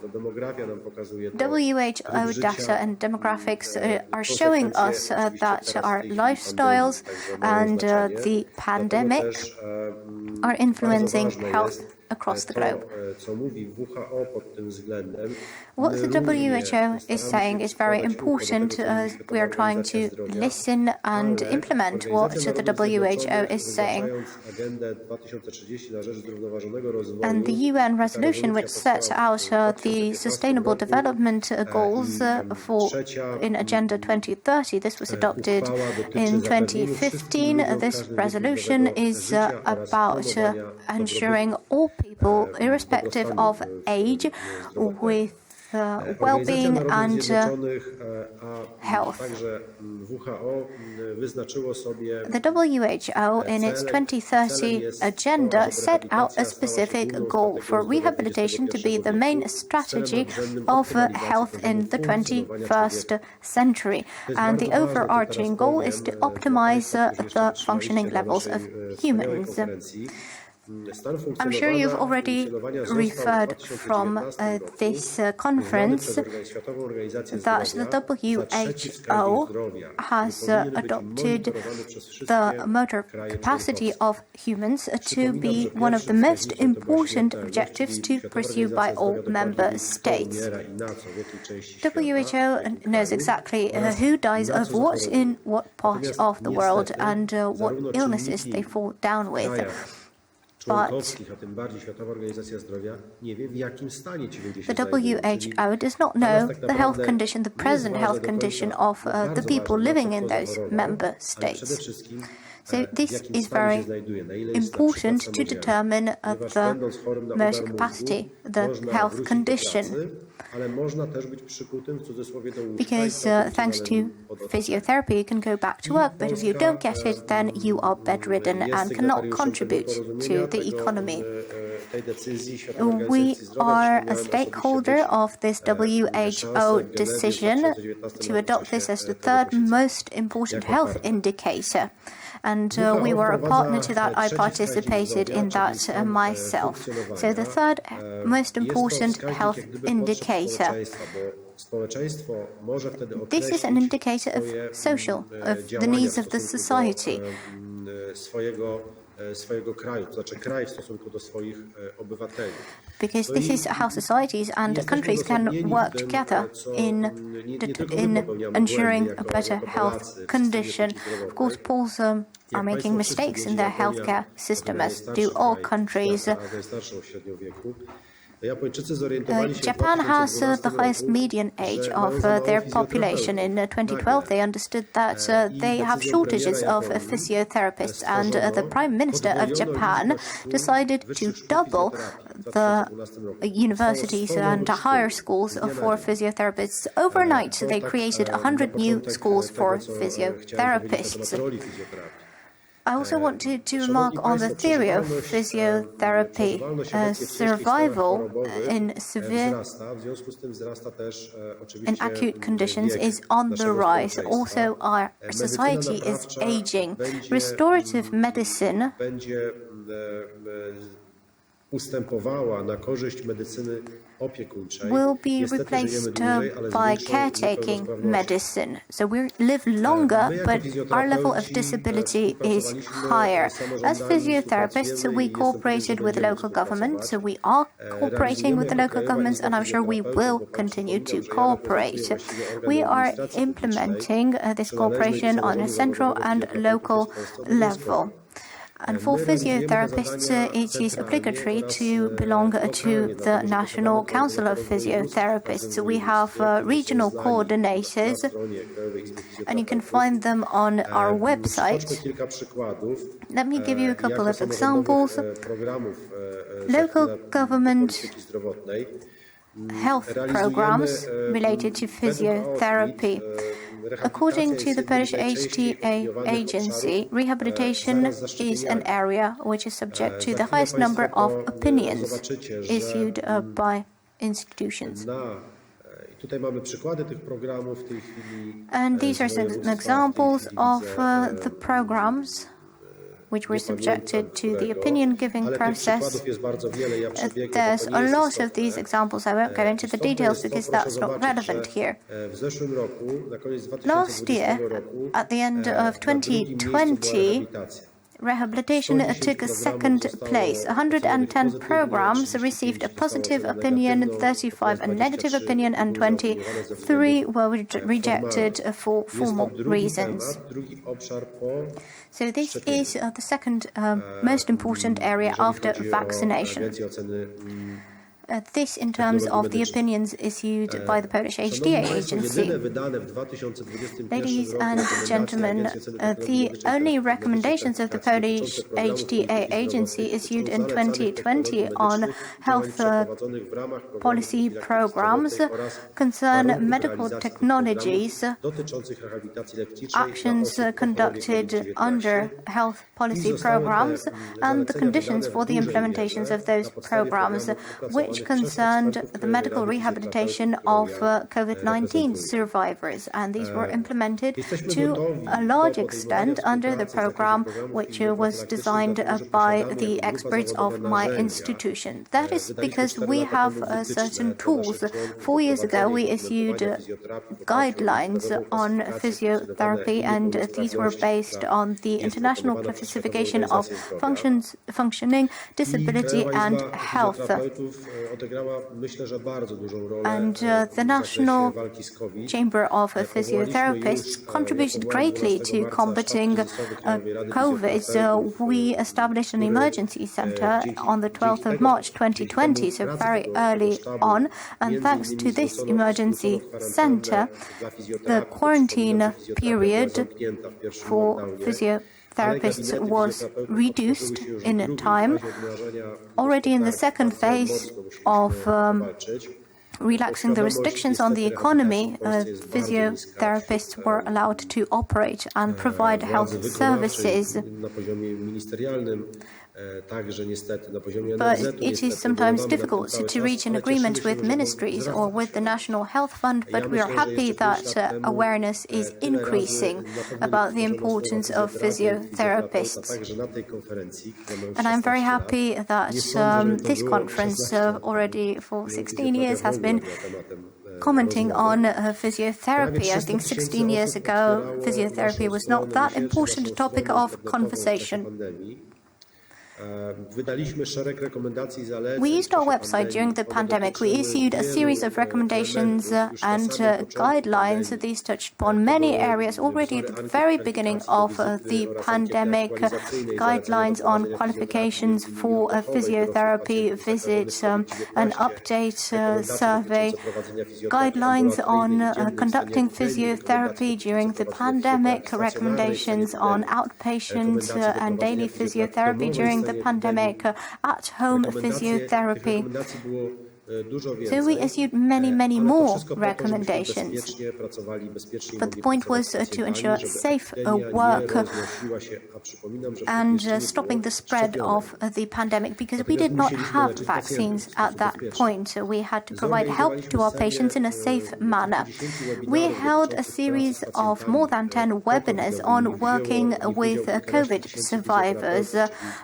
data and demographics are showing us that our lifestyles and the pandemic are influencing health across the globe. What the WHO is saying is very important. We are trying to listen and implement what the WHO is saying. And the UN resolution which set out the Sustainable Development Goals in Agenda 2030, this was adopted in 2015. This resolution is about ensuring all people, irrespective of age, with well-being and health. The WHO, in its 2030 agenda, set out a specific goal for rehabilitation to be the main strategy of health in the 21st century. And the overarching goal is to optimize the functioning levels of humans. I'm sure you've already referred from this conference that the WHO has adopted the motor capacity of humans to be one of the most important objectives to pursue by all member states. WHO knows exactly who dies of what in what part of the world and what illnesses they fall down with. But the WHO does not know the health condition, the present health condition of the people living in those member states. So this is very important to determine the most capacity, the health condition. Because thanks to physiotherapy, you can go back to work, but if you don't get it, then you are bedridden and cannot contribute to the economy. We are a stakeholder of this WHO decision to adopt this as the third most important health indicator. And we were a partner to that. I participated in that myself. So the third most important health indicator. This is an indicator of the needs of the society. Because this is how societies and countries can work together in ensuring a better health condition. Of course, Poles are making mistakes in their healthcare system, as do all countries. Japan has the highest median age of their population. In 2012, they understood that they have shortages of physiotherapists, and the Prime Minister of Japan decided to double the universities and higher schools for physiotherapists. Overnight, they created 100 new schools for physiotherapists. I also want to remark on the theory of physiotherapy. Survival in severe and acute conditions is on the rise. Also, our society is aging. Restorative medicine will be replaced by caretaking medicine. So we live longer, but our level of disability is higher. As physiotherapists, we cooperated with local governments. So we are cooperating with the local governments, and I'm sure we will continue to cooperate. We are implementing this cooperation on a central and local level. And for physiotherapists, it is obligatory to belong to the National Council of Physiotherapists. We have regional coordinators, and you can find them on our website. Let me give you a couple of examples. Local government health programs related to physiotherapy. According to the Polish HTA agency, rehabilitation is an area which is subject to the highest number of opinions issued by institutions. And these are some examples of the programs which were subjected to the opinion-giving process. There's a lot of these examples. I won't go into the details because that's not relevant here. Last year, at the end of 2020, rehabilitation took a second place. 110 programs received a positive opinion, 35 a negative opinion, and 23 were rejected for formal reasons. So this is the second most important area after vaccination. This in terms of the opinions issued by the Polish HTA agency. Ladies and gentlemen, the only recommendations of the Polish HTA agency issued in 2020 on health policy programs concern medical technologies, actions conducted under health policy programs, and the conditions for the implementations of those programs, which concerned the medical rehabilitation of COVID-19 survivors. And these were implemented to a large extent under the program which was designed by the experts of my institution. That is because we have certain tools. 4 years ago, we issued guidelines on physiotherapy, and these were based on the International Classification of Functioning, Disability and Health. And the National Chamber of Physiotherapists contributed greatly to combating COVID. So we established an emergency center on the 12th of March 2020, so very early on. And thanks to this emergency center, the quarantine period for physiotherapists was reduced in time. Already in the second phase of relaxing the restrictions on the economy, physiotherapists were allowed to operate and provide health services. But it is sometimes difficult to reach an agreement with ministries or with the National Health Fund, but we are happy that awareness is increasing about the importance of physiotherapists. And I'm very happy that this conference, already for 16 years, has been commenting on physiotherapy. I think 16 years ago, physiotherapy was not that important a topic of conversation. We used our website during the pandemic. We issued a series of recommendations and guidelines. These touched upon many areas already at the very beginning of the pandemic. Guidelines on qualifications for a physiotherapy visit, an update survey, guidelines on conducting physiotherapy during the pandemic, recommendations on outpatient and daily physiotherapy during the pandemic, at-home physiotherapy. So we issued many more recommendations. But the point was to ensure safe work and stopping the spread of the pandemic, because we did not have vaccines at that point. So we had to provide help to our patients in a safe manner. We held a series of more than 10 webinars on working with COVID survivors.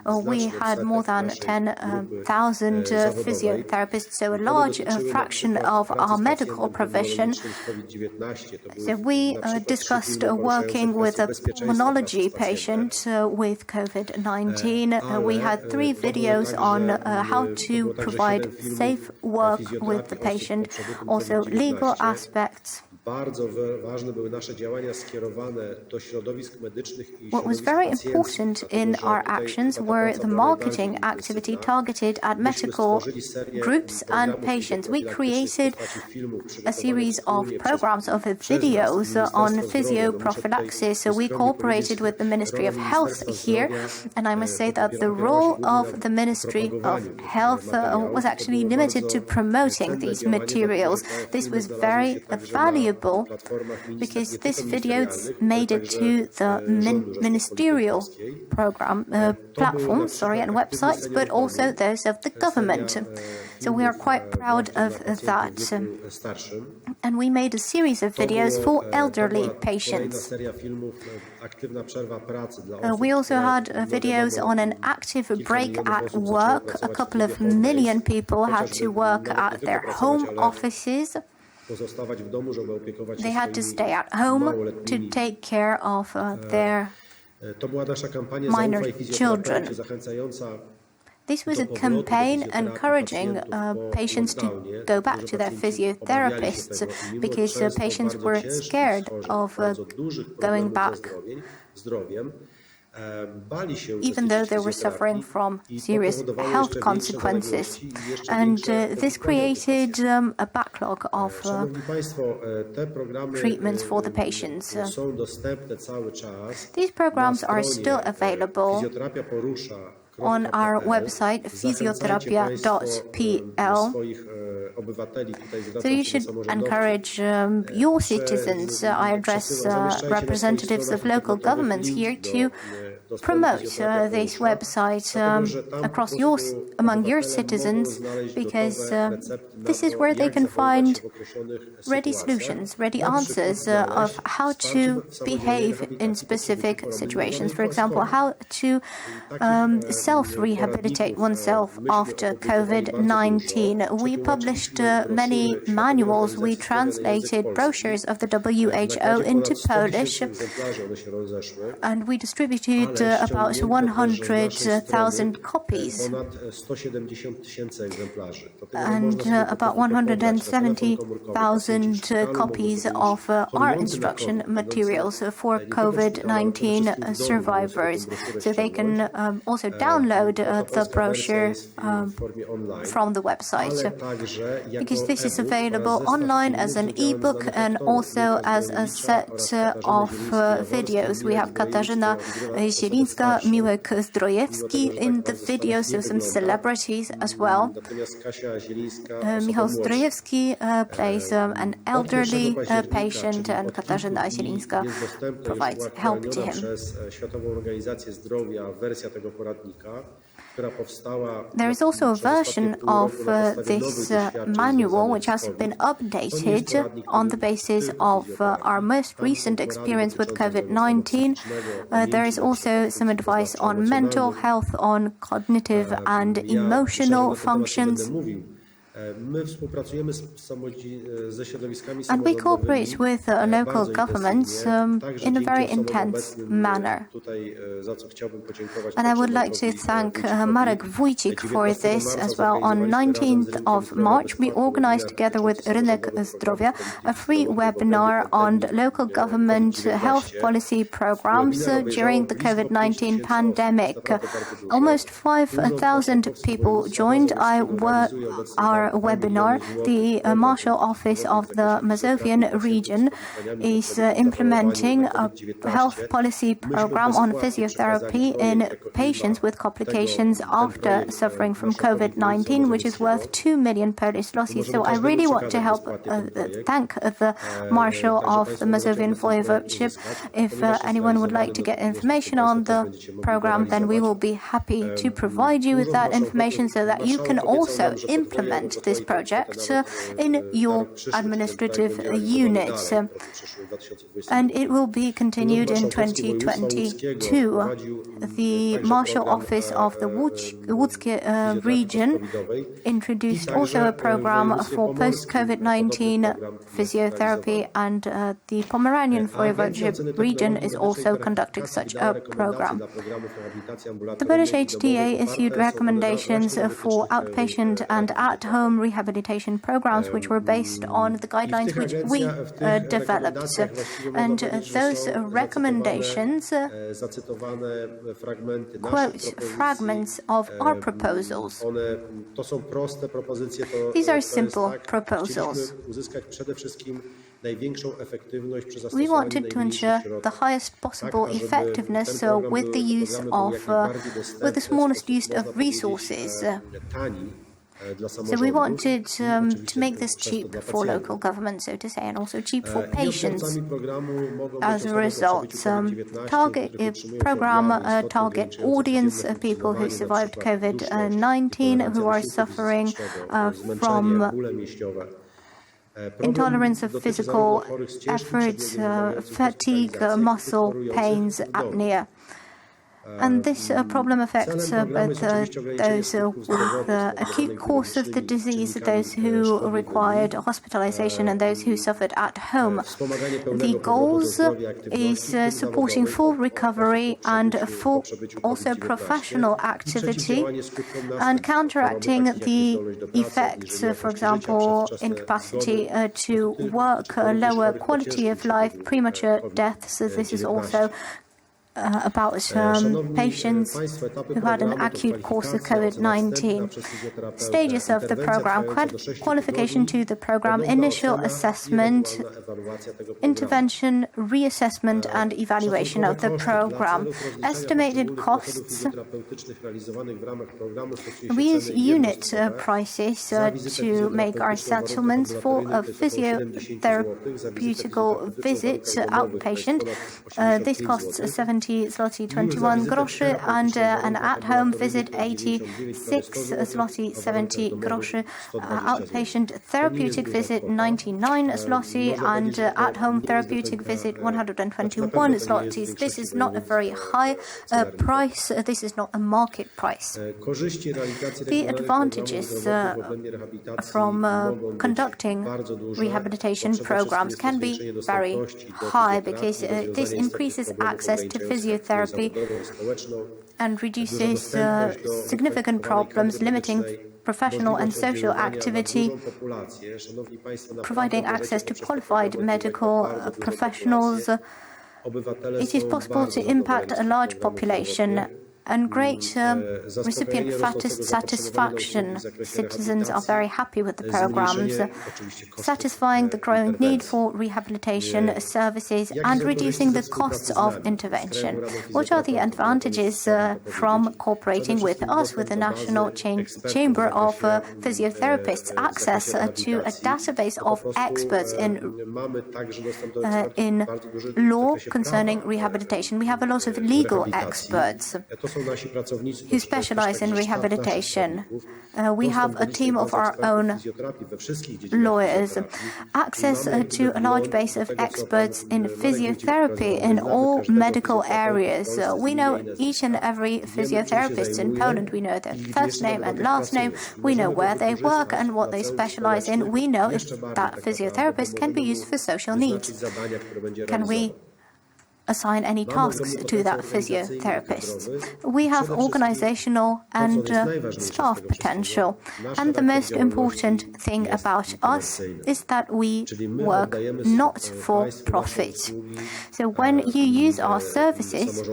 We had more than 10,000 physiotherapists, so a large fraction of our medical profession. So we discussed working with a pulmonology patient with COVID-19. We had 3 videos on how to provide safe work with the patient, also legal aspects. What was very important in our actions were the marketing activity targeted at medical groups and patients. We created a series of programs of videos on physioprophylaxis. So we cooperated with the Ministry of Health here, and I must say that the role of the Ministry of Health was actually limited to promoting these materials. This was very valuable because this video made it to the ministerial platforms and websites, but also those of the government. So we are quite proud of that. And we made a series of videos for elderly patients. We also had videos on an active break at work. A couple of million people had to work at their home offices. They had to stay at home to take care of their minor children. This was a campaign encouraging patients to go back to their physiotherapists because patients were scared of going back. even though they were suffering from serious health consequences. And this created a backlog of treatments for the patients. These programs are still available on our website, physiotherapia.pl. So you should encourage your citizens, I address representatives of local governments here, to promote this website among your citizens, because this is where they can find ready solutions, ready answers of how to behave in specific situations. For example, how to self-rehabilitate oneself after COVID-19. We published many manuals. We translated brochures of the WHO into Polish, and we distributed about 100,000 copies, and about 170,000 copies of our instruction materials for COVID-19 survivors. So they can also download the brochure from the website, because this is available online as an e-book and also as a set of videos. We have Katarzyna Zielińska, Miłek Zdrojewski in the videos, so some celebrities as well. Michał Zdrojewski plays an elderly patient, and Katarzyna Zielińska provides help to him. There is also a version of this manual which has been updated on the basis of our most recent experience with COVID-19. There is also some advice on mental health, on cognitive and emotional functions. And we cooperate with local governments in a very intense manner. And I would like to thank Marek Wójcik for this as well. On 19th of March, we organized together with Rynek Zdrowia a free webinar on local government health policy programs during the COVID-19 pandemic. Almost 5,000 people joined our webinar. The Marshal Office of the Mazovian region is implementing a health policy program on physiotherapy in patients with complications after suffering from COVID-19, which is worth 2 million Polish zloty. So I really want to thank the Marshal of the Mazovian Voivodeship. If anyone would like to get information on the program, then we will be happy to provide you with that information so that you can also implement this project in your administrative units. And it will be continued in 2022. The Marshal Office of the Łódzkie region introduced also a program for post-COVID-19 physiotherapy, and the Pomeranian Voivodeship region is also conducting such a program. The Polish HTA issued recommendations for outpatient and at-home rehabilitation programs, which were based on the guidelines which we developed. And those recommendations quote fragments of our proposals. These are simple proposals. We wanted to ensure the highest possible effectiveness with the smallest use of resources. So we wanted to make this cheap for local government, so to say, and also cheap for patients. As a result, target audience people who survived COVID-19, who are suffering from intolerance of physical efforts, fatigue, muscle pains, apnea. And this problem affects both those with acute course of the disease, those who required hospitalization, and those who suffered at home. The goals is supporting full recovery and full also professional activity, and counteracting the effects, for example, incapacity to work, lower quality of life, premature deaths. This is also about patients who had an acute course of COVID-19. Stages of the program: qualification to the program, initial assessment, intervention, reassessment, and evaluation of the program. Estimated costs: we use unit prices to make our settlements for a physiotherapeutical visit outpatient. This costs 70 zloty 21 groszy, and an at-home visit 86 zloty 70 groszy. Outpatient therapeutic visit 99 zloty, and at-home therapeutic visit 121 zlotys. This is not a very high price. This is not a market price. The advantages from conducting rehabilitation programs can be very high, because this increases access to physiotherapy and reduces significant problems limiting professional and social activity, providing access to qualified medical professionals. It is possible to impact a large population and great recipient satisfaction. Citizens are very happy with the programs, satisfying the growing need for rehabilitation services and reducing the costs of intervention. What are the advantages from cooperating with us, with the National Chamber of Physiotherapists? Access to a database of experts in law concerning rehabilitation. We have a lot of legal experts who specialize in rehabilitation. We have a team of our own lawyers. Access to a large base of experts in physiotherapy in all medical areas. We know each and every physiotherapist in Poland. We know their first name and last name. We know where they work and what they specialize in. We know if that physiotherapist can be used for social needs. Can we assign any tasks to that physiotherapist? We have organizational and staff potential. And the most important thing about us is that we work not for profit. So when you use our services,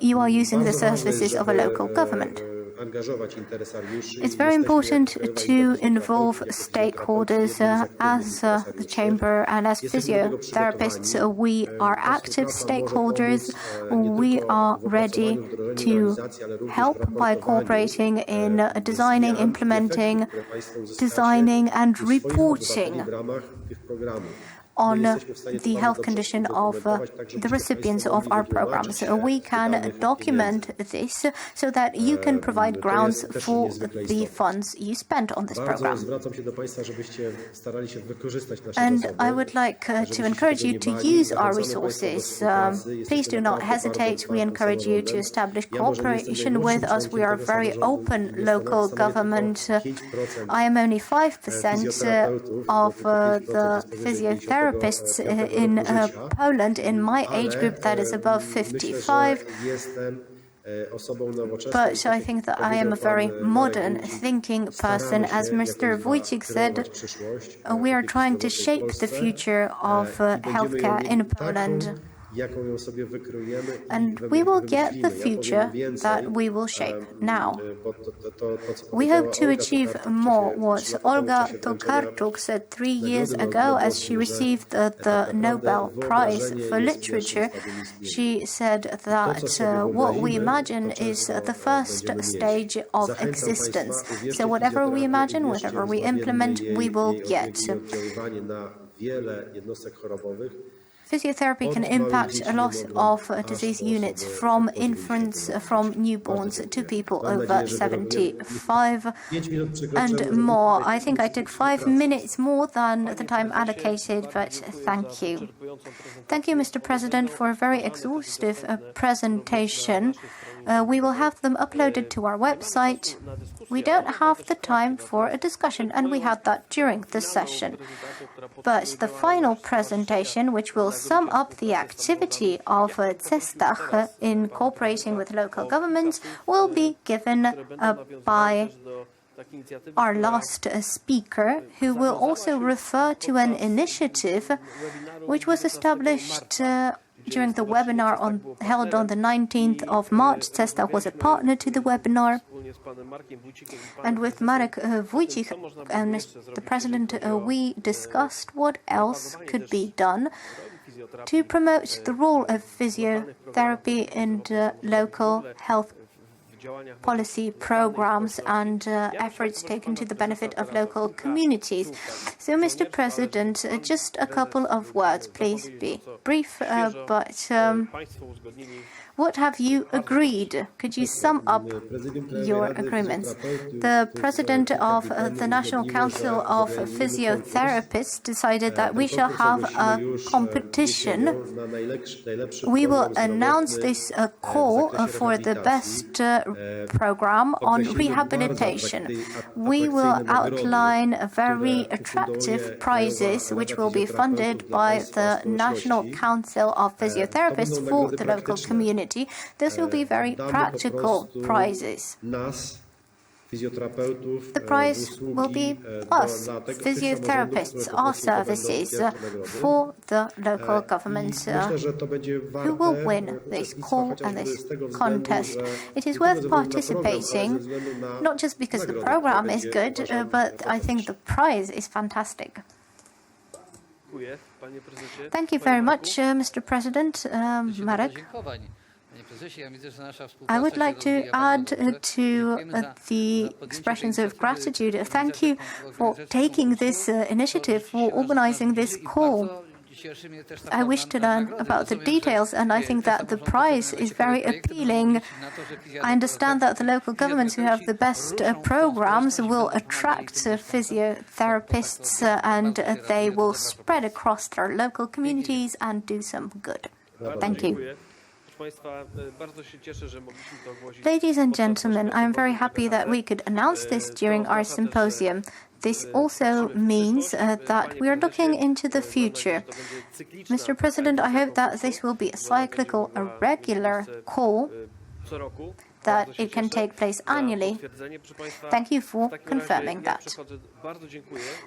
you are using the services of a local government. It's very important to involve stakeholders. As the Chamber and as physiotherapists, we are active stakeholders. We are ready to help by cooperating in designing, implementing, designing and reporting on the health condition of the recipients of our programs. We can document this so that you can provide grounds for the funds you spend on this program. And I would like to encourage you to use our resources. Please do not hesitate. We encourage you to establish cooperation with us. We are a very open local government. I am only 5% of the physiotherapists in Poland in my age group, that is above 55. But I think that I am a very modern thinking person. As Mr. Wójcik said, we are trying to shape the future of healthcare in Poland. And we will get the future that we will shape now. We hope to achieve more. What Olga Tokarczuk said 3 years ago as she received the Nobel Prize for Literature, she said that what we imagine is the first stage of existence. So whatever we imagine, whatever we implement, we will get. Physiotherapy can impact a lot of disease units, from infants, from newborns to people over 75 and more. I think I took 5 minutes more than the time allocated, but thank you. Thank you, Mr. President, for a very exhaustive presentation. We will have them uploaded to our website. We don't have the time for a discussion, and we had that during the session. But the final presentation, which will sum up the activity of CESTAH in cooperating with local governments, will be given by our last speaker, who will also refer to an initiative which was established during the webinar held on the 19th of March. Został was a partner to the webinar. And with Marek Wójcik and the President, we discussed what else could be done to promote the role of physiotherapy in local health policy programs and efforts taken to the benefit of local communities. So, Mr. President, just a couple of words, please be brief, but what have you agreed? Could you sum up your agreements? The president of the National Council of Physiotherapists decided that we shall have a competition. We will announce this call for the best program on rehabilitation. We will outline very attractive prizes which will be funded by the National Council of Physiotherapists for the local community. This will be very practical prizes. The prize will be us, physiotherapists, our services for the local governments who will win this call and this contest. It is worth participating, not just because the program is good, but I think the prize is fantastic. Thank you very much, Mr. President. Marek. I would like to add to the expressions of gratitude. Thank you for taking this initiative, for organizing this call. I wish to learn about the details, and I think that the prize is very appealing. I understand that the local governments who have the best programs will attract physiotherapists and they will spread across their local communities and do some good. Thank you. Ladies and gentlemen, I am very happy that we could announce this during our symposium. This also means that we are looking into the future. Mr. President, I hope that this will be a cyclical, a regular call, that it can take place annually. Thank you for confirming that.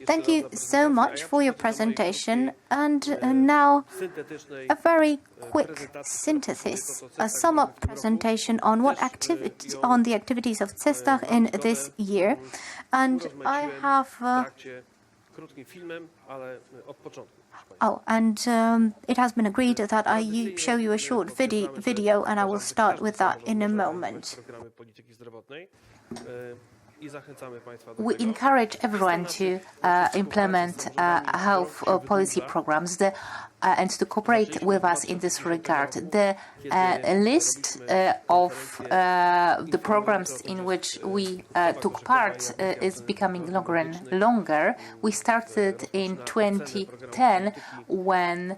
Thank you so much for your presentation. And now a very quick synthesis, a sum-up presentation on the activities of Został in this year. And I have it has been agreed that I show you a short video, and I will start with that in a moment. We encourage everyone to implement health policy programs and to cooperate with us in this regard. The list of the programs in which we took part is becoming longer and longer. We started in 2010 when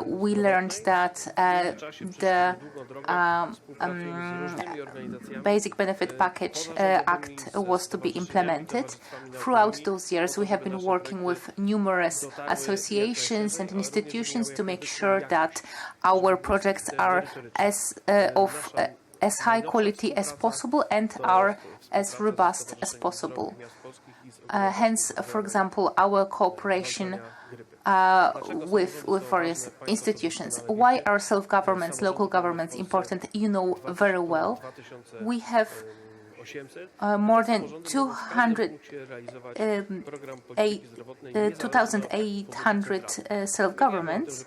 we learned that the Basic Benefit Package Act was to be implemented. Throughout those years, we have been working with numerous associations and institutions to make sure that our projects are as high quality as possible and are as robust as possible. Hence, for example, our cooperation with various institutions. Why are self-governments, local governments important? You know very well. We have more than 2,800 self-governments.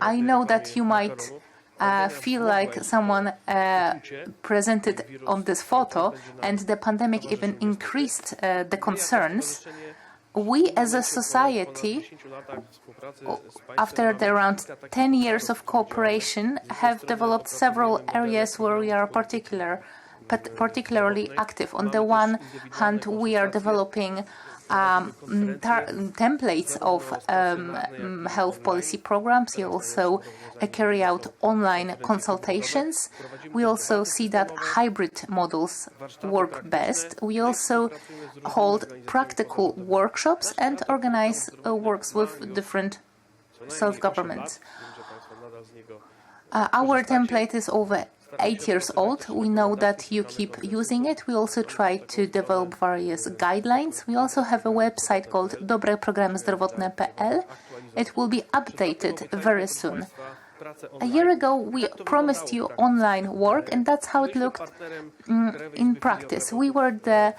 I know that you might feel like someone presented on this photo, and the pandemic even increased the concerns. We as a society, after around 10 years of cooperation, have developed several areas where we are particularly active. On the one hand, we are developing templates of health policy programs. We also carry out online consultations. We also see that hybrid models work best. We also hold practical workshops and organize works with different self-governments. Our template is over 8 years old. We know that you keep using it. We also try to develop various guidelines. We also have a website called dobreprogramy zdrowotne.pl. It will be updated very soon. A year ago, we promised you online work, and that's how it looked in practice. We were the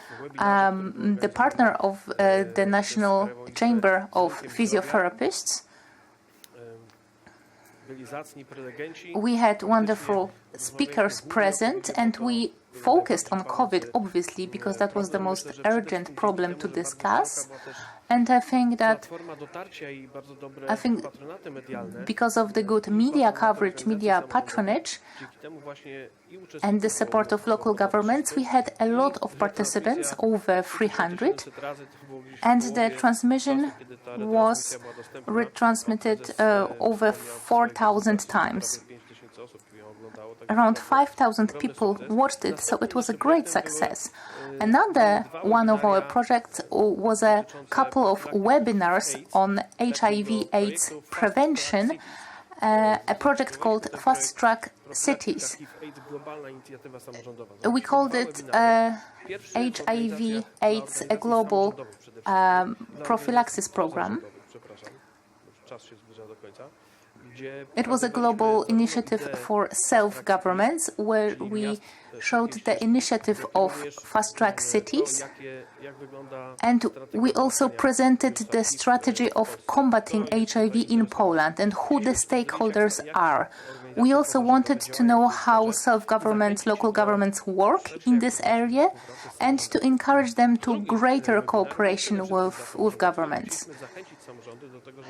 partner of the National Chamber of Physiotherapists. We had wonderful speakers present, and we focused on COVID, obviously, because that was the most urgent problem to discuss. And I think because of the good media coverage, media patronage, and the support of local governments, we had a lot of participants, over 300, and the transmission was retransmitted over 4,000 times. Around 5,000 people watched it, so it was a great success. Another one of our projects was a couple of webinars on HIV/AIDS prevention, a project called Fast Track Cities. We called it HIV/AIDS, a global prophylaxis program. It was a global initiative for self-governments where we showed the initiative of fast-track cities, and we also presented the strategy of combating HIV in Poland and who the stakeholders are. We also wanted to know how self-governments, local governments work in this area and to encourage them to greater cooperation with governments.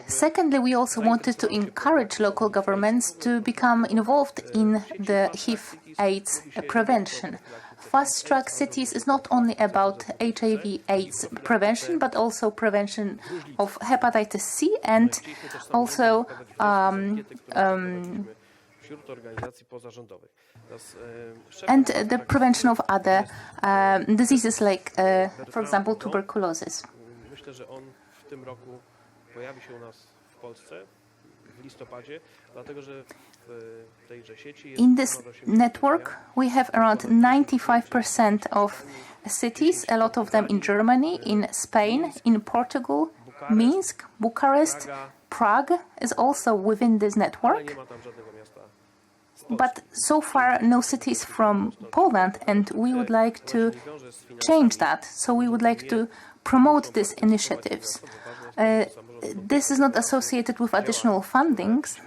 Secondly, we also wanted to encourage local governments to become involved in the HIV/AIDS prevention. Fast-track cities is not only about HIV/AIDS prevention, but also prevention of hepatitis C and also and the prevention of other diseases like, for example, tuberculosis. Pojawi się u nas w Polsce w listopadzie, dlatego że w tejże sieci jest. In this network, we have around 95% of cities, a lot of them in Germany, in Spain, in Portugal, Minsk, Bucharest, Prague is also within this network. But so far, no cities from Poland, and we would like to change that. So we would like to promote these initiatives. This is not associated with additional fundings.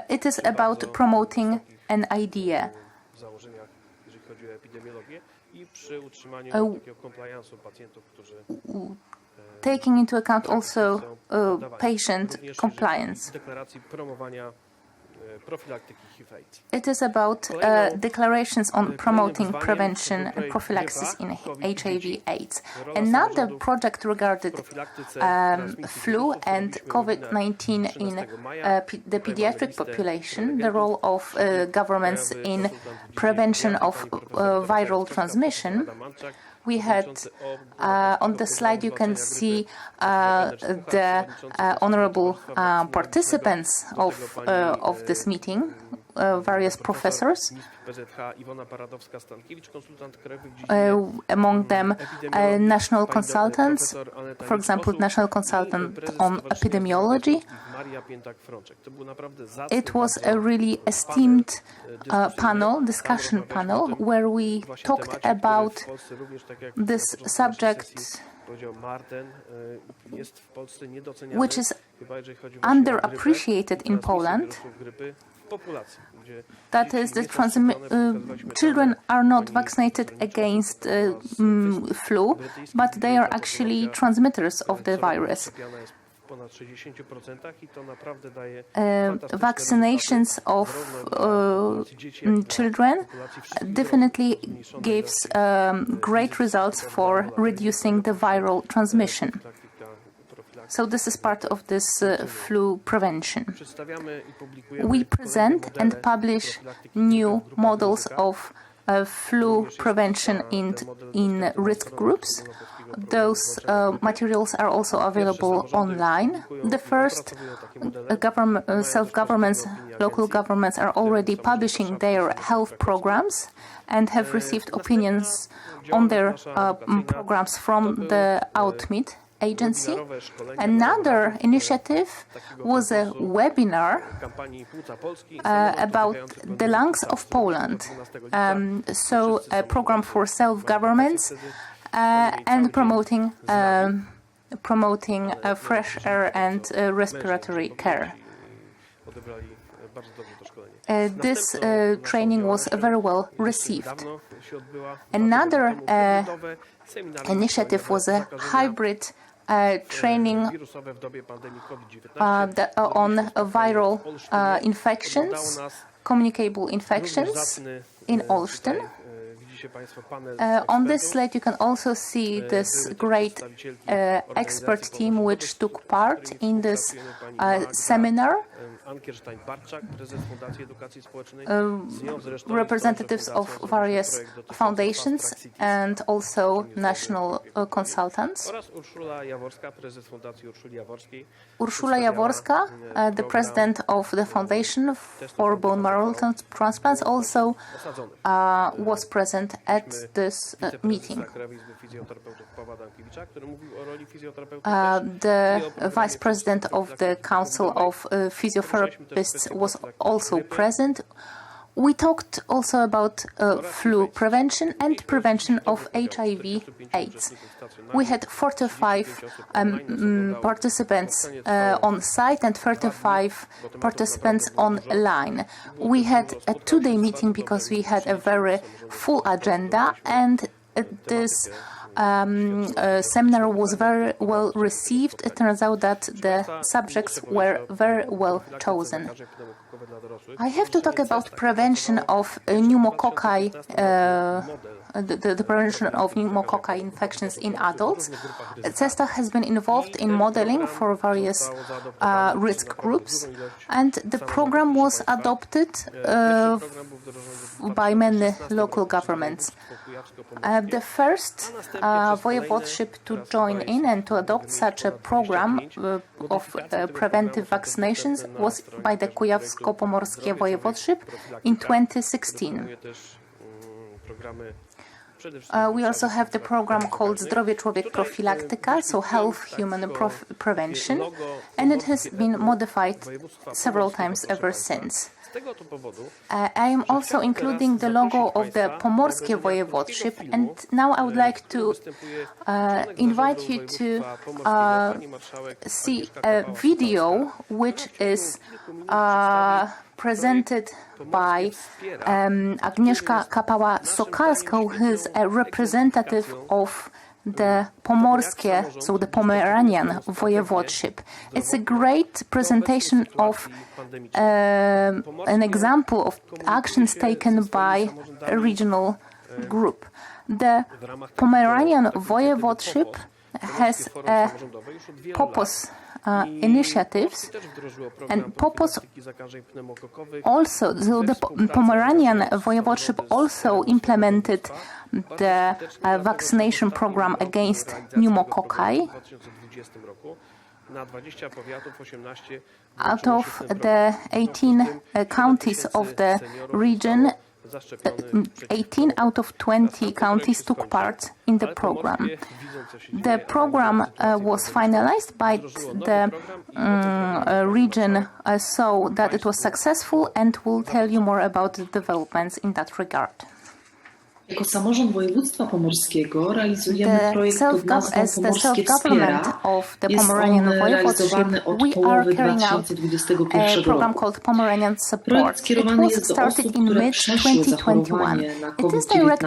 It is about promoting an idea. Taking into account also patient compliance. It is about declarations on promoting prevention and prophylaxis in HIV/AIDS. Another project regarded flu and COVID-19 in the pediatric population, the role of governments in prevention of viral transmission. We had, on the slide you can see the honorable participants of this meeting, various professors, among them national consultants, for example, national consultant on epidemiology. It was a really esteemed discussion panel, where we talked about this subject, which is underappreciated in Poland. That is, the children are not vaccinated against flu, but they are actually transmitters of the virus. Vaccinations of children definitely gives great results for reducing the viral transmission. So this is part of this flu prevention. We present and publish new models of flu prevention in risk groups. Those materials are also available online. The first self-governments, local governments are already publishing their health programs and have received opinions on their programs from the OUTMIT agency. Another initiative was a webinar about the lungs of Poland. So a program for self-governments and promoting fresh air and respiratory care. This training was very well received. Another initiative was a hybrid training on viral infections, communicable infections in Olsztyn. On this slide you can also see this great expert team which took part in this seminar. Representatives of various foundations and also national consultants. Urszula Jaworska, the president of the Foundation for Bone Marrow Transplants, also was present at this meeting. The vice president of the Council of Physiotherapists was also present. We talked also about flu prevention and prevention of HIV/AIDS. We had 45 participants on site and 35 participants online. We had a two-day meeting because we had a very full agenda, and this seminar was very well received. It turns out that the subjects were very well chosen. I have to talk about prevention of pneumococci, the prevention of pneumococci infections in adults. CESTA has been involved in modeling for various risk groups, and the program was adopted by many local governments. The first voivodeship to join in and to adopt such a program of preventive vaccinations was by the Kujawsko-Pomorskie Voivodeship in 2016. We also have the program called Zdrowie Człowiek Profilaktyka, so health, human prevention, and it has been modified several times ever since. I am also including the logo of the Pomorskie Voivodeship, and now I would like to invite you to see a video which is presented by Agnieszka Kapała-Sokalska, who is a representative of the Pomorskie, so the Pomeranian Voivodeship. It's a great presentation of an example of actions taken by a regional group. The Pomeranian Voivodeship has a POPOS initiatives, and POPOS also, so the Pomeranian Voivodeship also implemented the vaccination program against pneumococci. Out of the 18 counties of the region, 18 out of 20 counties took part in the program. The program was finalized, but the region saw that it was successful, and will tell you more about the developments in that regard. Jako samorząd województwa pomorskiego realizujemy projekt pod nazwą Pomorskie Wspiera. Jest on realizowany od połowy 2021 roku. Projekt skierowany jest do osób, które przeszły zachorowanie na COVID-19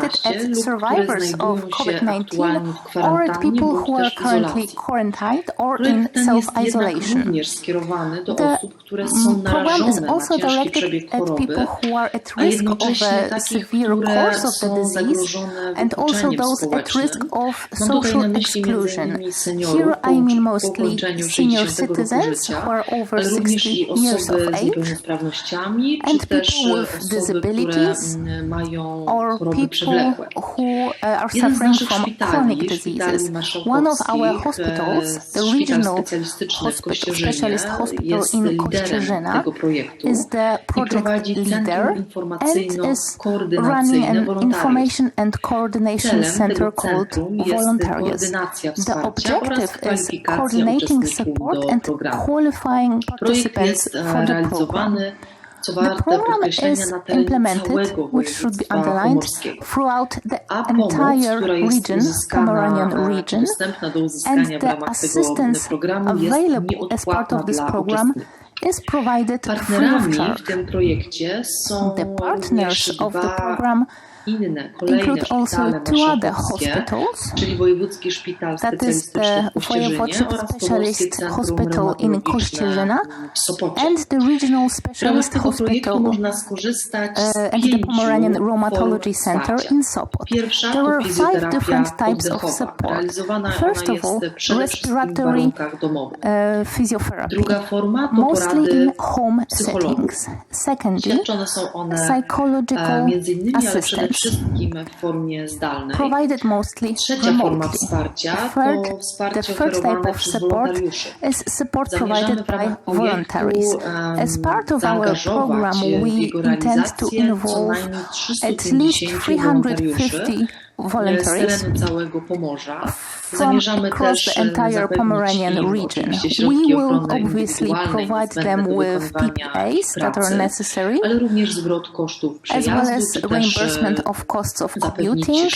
lub które znajdują się aktualnie w kwarantannie bądź też w izolacji. Projekt ten jest jednak również skierowany do osób, które są narażone na ciężki przebieg choroby, a jednocześnie takich, które są disease and also those at risk of social exclusion. Here I mean mostly senior citizens who are over 60 years of age and people with disabilities or people who are suffering from chronic diseases. One of our hospitals, the regional hospital, specialist hospital in Kościerzyna, is the project leader and is running an information and coordination center called Voluntarius. The objective is coordinating support and qualifying participants for the program. The program is implemented, which should be underlined, throughout the entire region, Pomeranian region, and the assistance available as part of this program is provided free of charge. The partners of the program include also two other hospitals, that is the Wojewódzki Specialist Hospital in Kościerzyna and the Regional Specialist Hospital and the Pomeranian Rheumatology Center in Sopot. There were 5 different types of support. First of all, respiratory physiotherapy, mostly in home settings. Secondly, psychological assistance, provided mostly remotely. Third, the third type of support is support provided by voluntaries. As part of our program, we intend to involve at least 350 voluntaries from across the entire Pomeranian region. We will obviously provide them with PPAs that are necessary, as well as reimbursement of costs of commuting,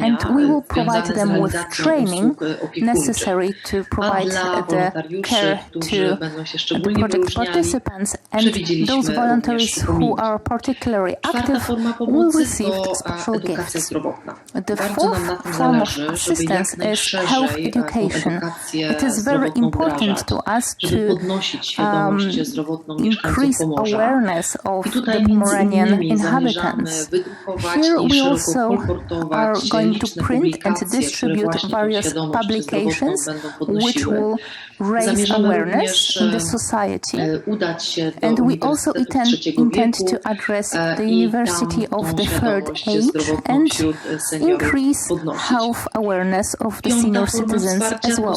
and we will provide them with training necessary to provide the care to the project participants, and those voluntaries who are particularly active will receive special gifts. The fourth form of assistance is health education. It is very important to us to increase awareness of the Pomeranian inhabitants. Here we also are going to print and distribute various publications which will raise awareness in the society, and we also intend to address the University of the Third Age and increase health awareness of the senior citizens as well.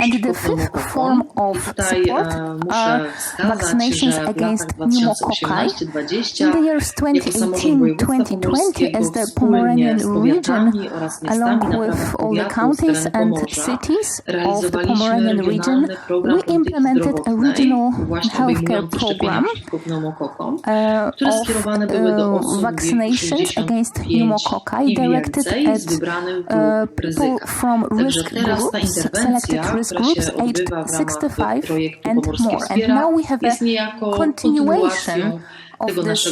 And the fifth form of support are vaccinations against pneumococci. In the years 2018-2020, as the Pomeranian region, along with all the counties and cities of the Pomeranian region, we implemented a regional healthcare program of vaccinations against pneumococci directed at people from risk groups, selected risk groups aged 65 and more. And now we have a continuation of this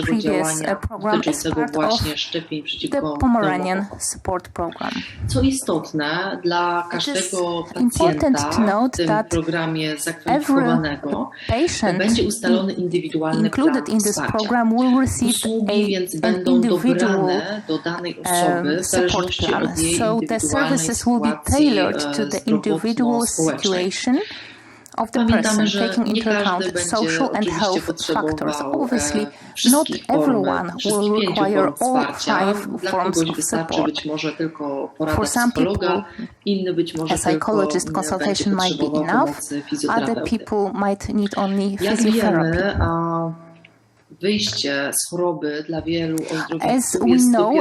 previous program as part of the Pomeranian support program. It is important to note that every patient included in this program will receive an individual support plan. So the services will be tailored to the individual situation of the person, taking into account social and health factors. Obviously, not everyone will require all 5 forms of support. For some people, a psychologist consultation might be enough. Other people might need only physiotherapy. As we know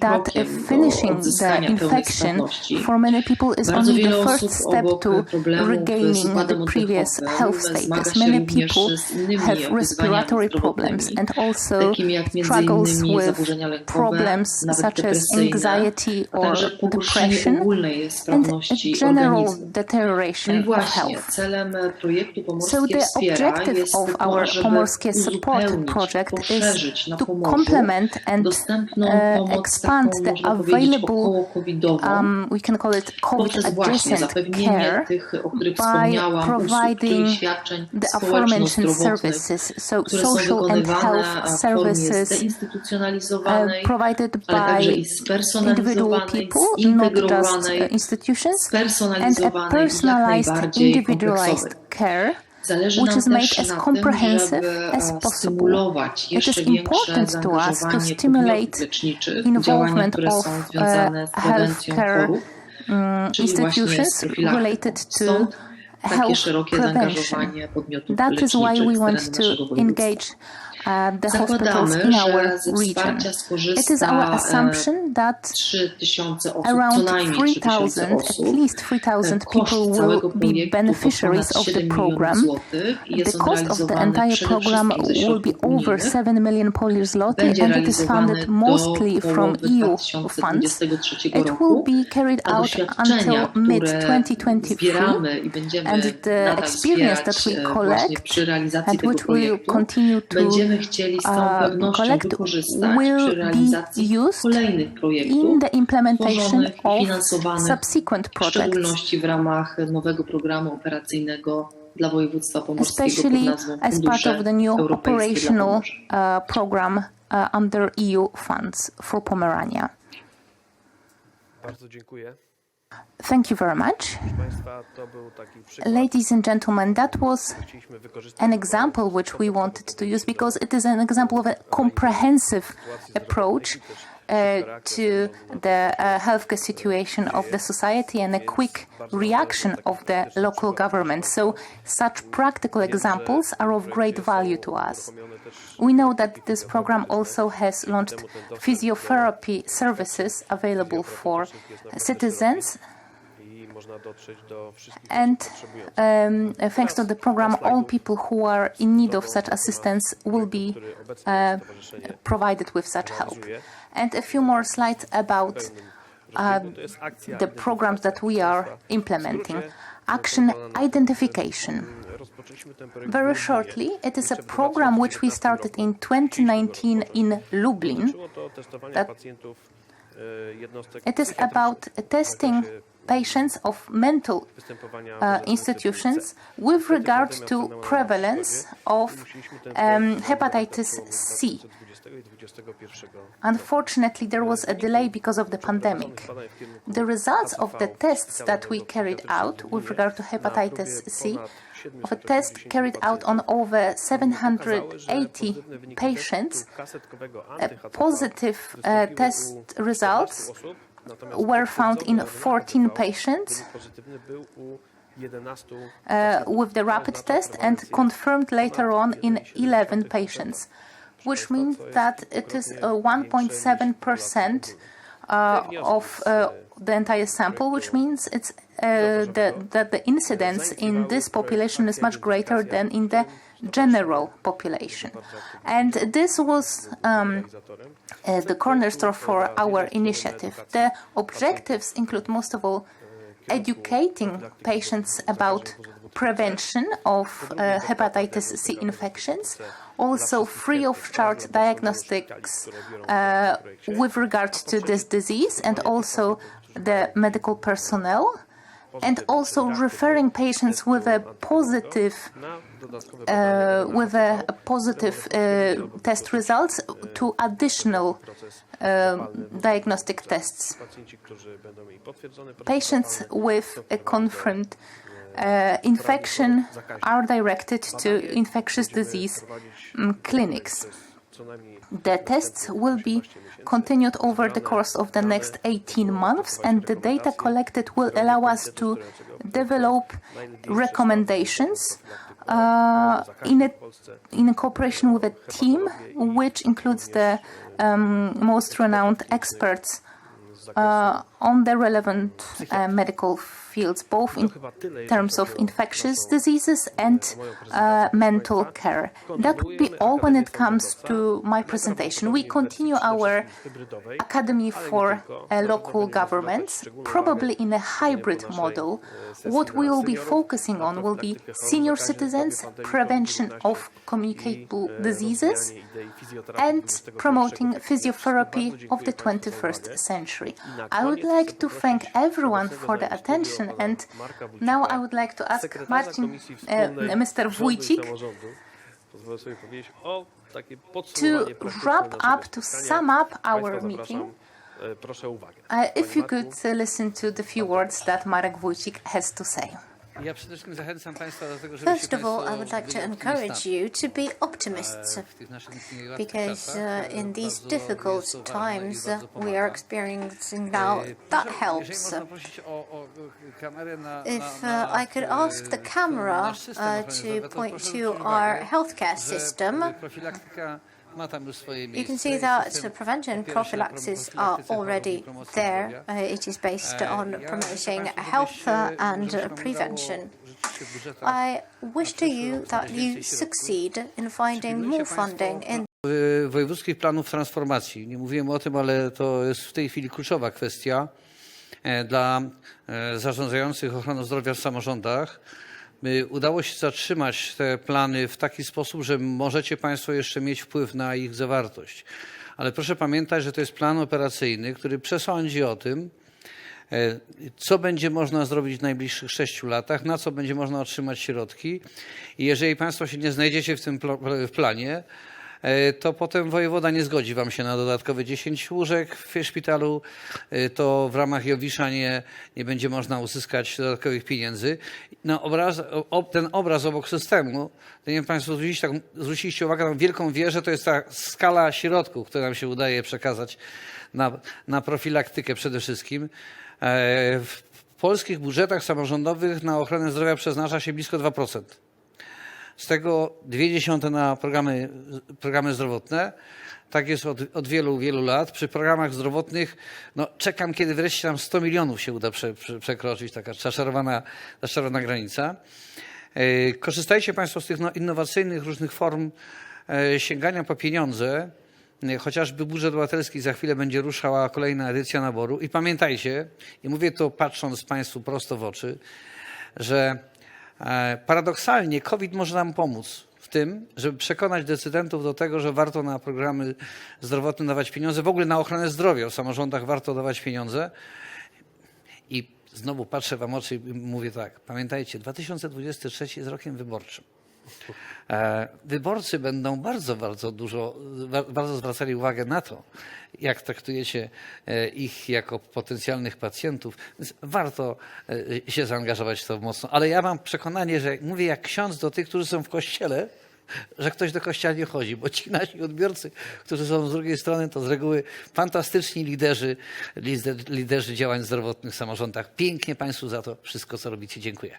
that finishing the infection for many people is only the first step to regaining the previous health status. Many people have respiratory problems and also struggles with problems such as anxiety or depression and a general deterioration of health. So the objective of our Pomorskie uzupełnić, project is poszerzyć na to Pomorzu complement and dostępną pomoc taką, expand the można powiedzieć, available, około-covidową, we can call it poprzez właśnie COVID-adjacent zapewnienie care tych, o których by wspomniałam, usług, providing czyli świadczeń the aforementioned społeczno-zdrowotnych, services, so które są social and wykonywane health w formie services zdeinstytucjonalizowanej, provided ale także by i individual spersonalizowanej, people, not just zintegrowanej, institutions, and a spersonalizowanej i jak personalized, najbardziej individualized kompleksowej. care, Zależy which nam is made też as na tym, comprehensive żeby as possible. stymulować It jeszcze is większe important to us to zaangażowanie stimulate podmiotów leczniczych w działania, involvement które of są związane z prewencją healthcare chorób, czyli właśnie institutions z profilaktyką. related to Stąd takie health szerokie prevention. zaangażowanie podmiotów That is why leczniczych we z want terenu to naszego województwa. engage the hospitals Zakładamy, in our że ze region. wsparcia It is our skorzysta assumption that 3000 osób, around co najmniej 3000 3,000, osób. at least 3,000 Koszt people całego will be projektu to beneficiaries ponad of the 7 program. milionów złotych i jest The on cost of the realizowany entire przede program wszystkim ze will be środków over unijnych. 7 million Polish zloty, Będzie and it is realizowany funded mostly do from połowy EU funds. 2023 It will roku, be carried a out doświadczenia, until które mid-2023, zbieramy i będziemy and the nadal experience that wspierać we właśnie collect przy realizacji and tego which we will projektu, continue to będziemy chcieli z całą pewnością collect wykorzystać will przy realizacji be used kolejnych projektów in the implementation tworzonych i of finansowanych subsequent w projects, szczególności w ramach nowego programu operacyjnego dla województwa pomorskiego pod especially nazwą as part Fundusze of the new Europejskie dla operational Pomorza. program under EU funds for Pomerania. Bardzo dziękuję. Thank you very much. Proszę Państwa, to był taki przykład. Ladies and gentlemen, that was Chcieliśmy wykorzystać an example which we wanted to use because it is an example of a comprehensive approach to the healthcare situation of the society and a quick reaction of the local government. So such practical examples are of great value to us. We know that this program also has launched physiotherapy services available for citizens. And thanks to the program, all people who are in need of such assistance will be provided with such help. And a few more slides about the programs that we are implementing. Action identification. Very shortly, it is a program which we started in 2019 in Lublin. It is about testing patients of mental institutions with regard to prevalence of hepatitis C. Unfortunately, there was a delay because of the pandemic. The results of the tests that we carried out with regard to hepatitis C, of a test carried out on over 780 patients, positive test results were found in 14 patients with the rapid test and confirmed later on in 11 patients, which means that it is 1.7% of the entire sample, which means it's that the incidence in this population is much greater than in the general population. And this was the cornerstone for our initiative. The objectives include, most of all, educating patients about prevention of hepatitis C infections, also free of charge diagnostics with regard to this disease, and also the medical personnel, and also referring patients with a positive test results to additional diagnostic tests. Patients with a confirmed infection are directed to infectious disease clinics. The tests will be continued over the course of the next 18 months, and the data collected will allow us to develop recommendations in cooperation with a team which includes the most renowned experts on the relevant medical field. fields, both in terms of infectious diseases and mental care. That would be all when it comes to my presentation. We continue our Academy for Local Governments, probably in a hybrid model. What we will be focusing on will be senior citizens, prevention of communicable diseases, and promoting physiotherapy of the 21st century. I would like to thank everyone for the attention, and now I would like to ask Marcin, Mr. Wójcik, to wrap up, to sum up our meeting. If you could listen to the few words that Marek Wójcik has to say. First of all, I would like to encourage you to be optimists, because in these difficult times we are experiencing now, that helps. If I could ask the camera to point to our healthcare system, you can see that prevention and prophylaxis are already there. It is based on promoting health and prevention. I wish to you that you succeed in finding more funding in wojewódzkich planów transformacji. Nie mówiłem o tym, ale to jest w tej chwili kluczowa kwestia dla zarządzających ochroną zdrowia w samorządach. Udało się zatrzymać te plany w taki sposób, że możecie Państwo jeszcze mieć wpływ na ich zawartość. Ale proszę pamiętać, że to jest plan operacyjny, który przesądzi o tym, co będzie można zrobić w najbliższych 6 latach, na co będzie można otrzymać środki. I jeżeli Państwo się nie znajdziecie w tym planie, to potem wojewoda nie zgodzi Wam się na dodatkowe 10 łóżek w szpitalu, to w ramach Jowisza nie będzie można uzyskać dodatkowych pieniędzy. Ten obraz obok systemu, to nie wiem, Państwo zwróciliście uwagę na wielką wieżę, to jest ta skala środków, które nam się udaje przekazać na profilaktykę przede wszystkim. W polskich budżetach samorządowych na ochronę zdrowia przeznacza się blisko 2%. Z tego 0,2 na programy zdrowotne. Tak jest od wielu, wielu lat. Przy programach zdrowotnych czekam, kiedy wreszcie tam 100 milionów się uda przekroczyć, taka zaczarowana granica. Korzystajcie Państwo z tych innowacyjnych różnych form sięgania po pieniądze. Chociażby budżet obywatelski, za chwilę będzie ruszała kolejna edycja naboru. I pamiętajcie, i mówię to patrząc Państwu prosto w oczy, że paradoksalnie COVID może nam pomóc w tym, żeby przekonać decydentów do tego, że warto na programy zdrowotne dawać pieniądze, w ogóle na ochronę zdrowia w samorządach warto dawać pieniądze. I znowu patrzę Wam w oczy i mówię tak, pamiętajcie, 2023 jest rokiem wyborczym. Wyborcy będą bardzo zwracali uwagę na to, jak traktujecie ich jako potencjalnych pacjentów. Więc warto się zaangażować w to mocno. Ale ja mam przekonanie, że mówię jak ksiądz do tych, którzy są w kościele, że ktoś do kościoła nie chodzi, bo ci nasi odbiorcy, którzy są z drugiej strony, to z reguły fantastyczni liderzy działań zdrowotnych w samorządach. Pięknie Państwu za to wszystko, co robicie. Dziękuję.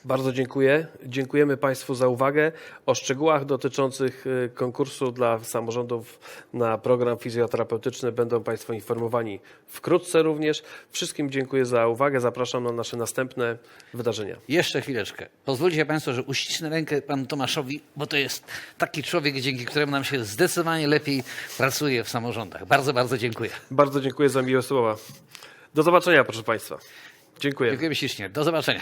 Bardzo dziękuję. Dziękujemy Państwu za uwagę. O szczegółach dotyczących konkursu dla samorządów na program fizjoterapeutyczny będą Państwo informowani wkrótce również. Wszystkim dziękuję za uwagę. Zapraszam na nasze następne wydarzenia. Jeszcze chwileczkę. Pozwólcie Państwo, że uścisnę rękę Panu Tomaszowi, bo to jest taki człowiek, dzięki któremu nam się zdecydowanie lepiej pracuje w samorządach. Bardzo, bardzo dziękuję. Bardzo dziękuję za miłe słowa. Do zobaczenia, proszę Państwa. Dziękuję. Dziękujemy ślicznie. Do zobaczenia.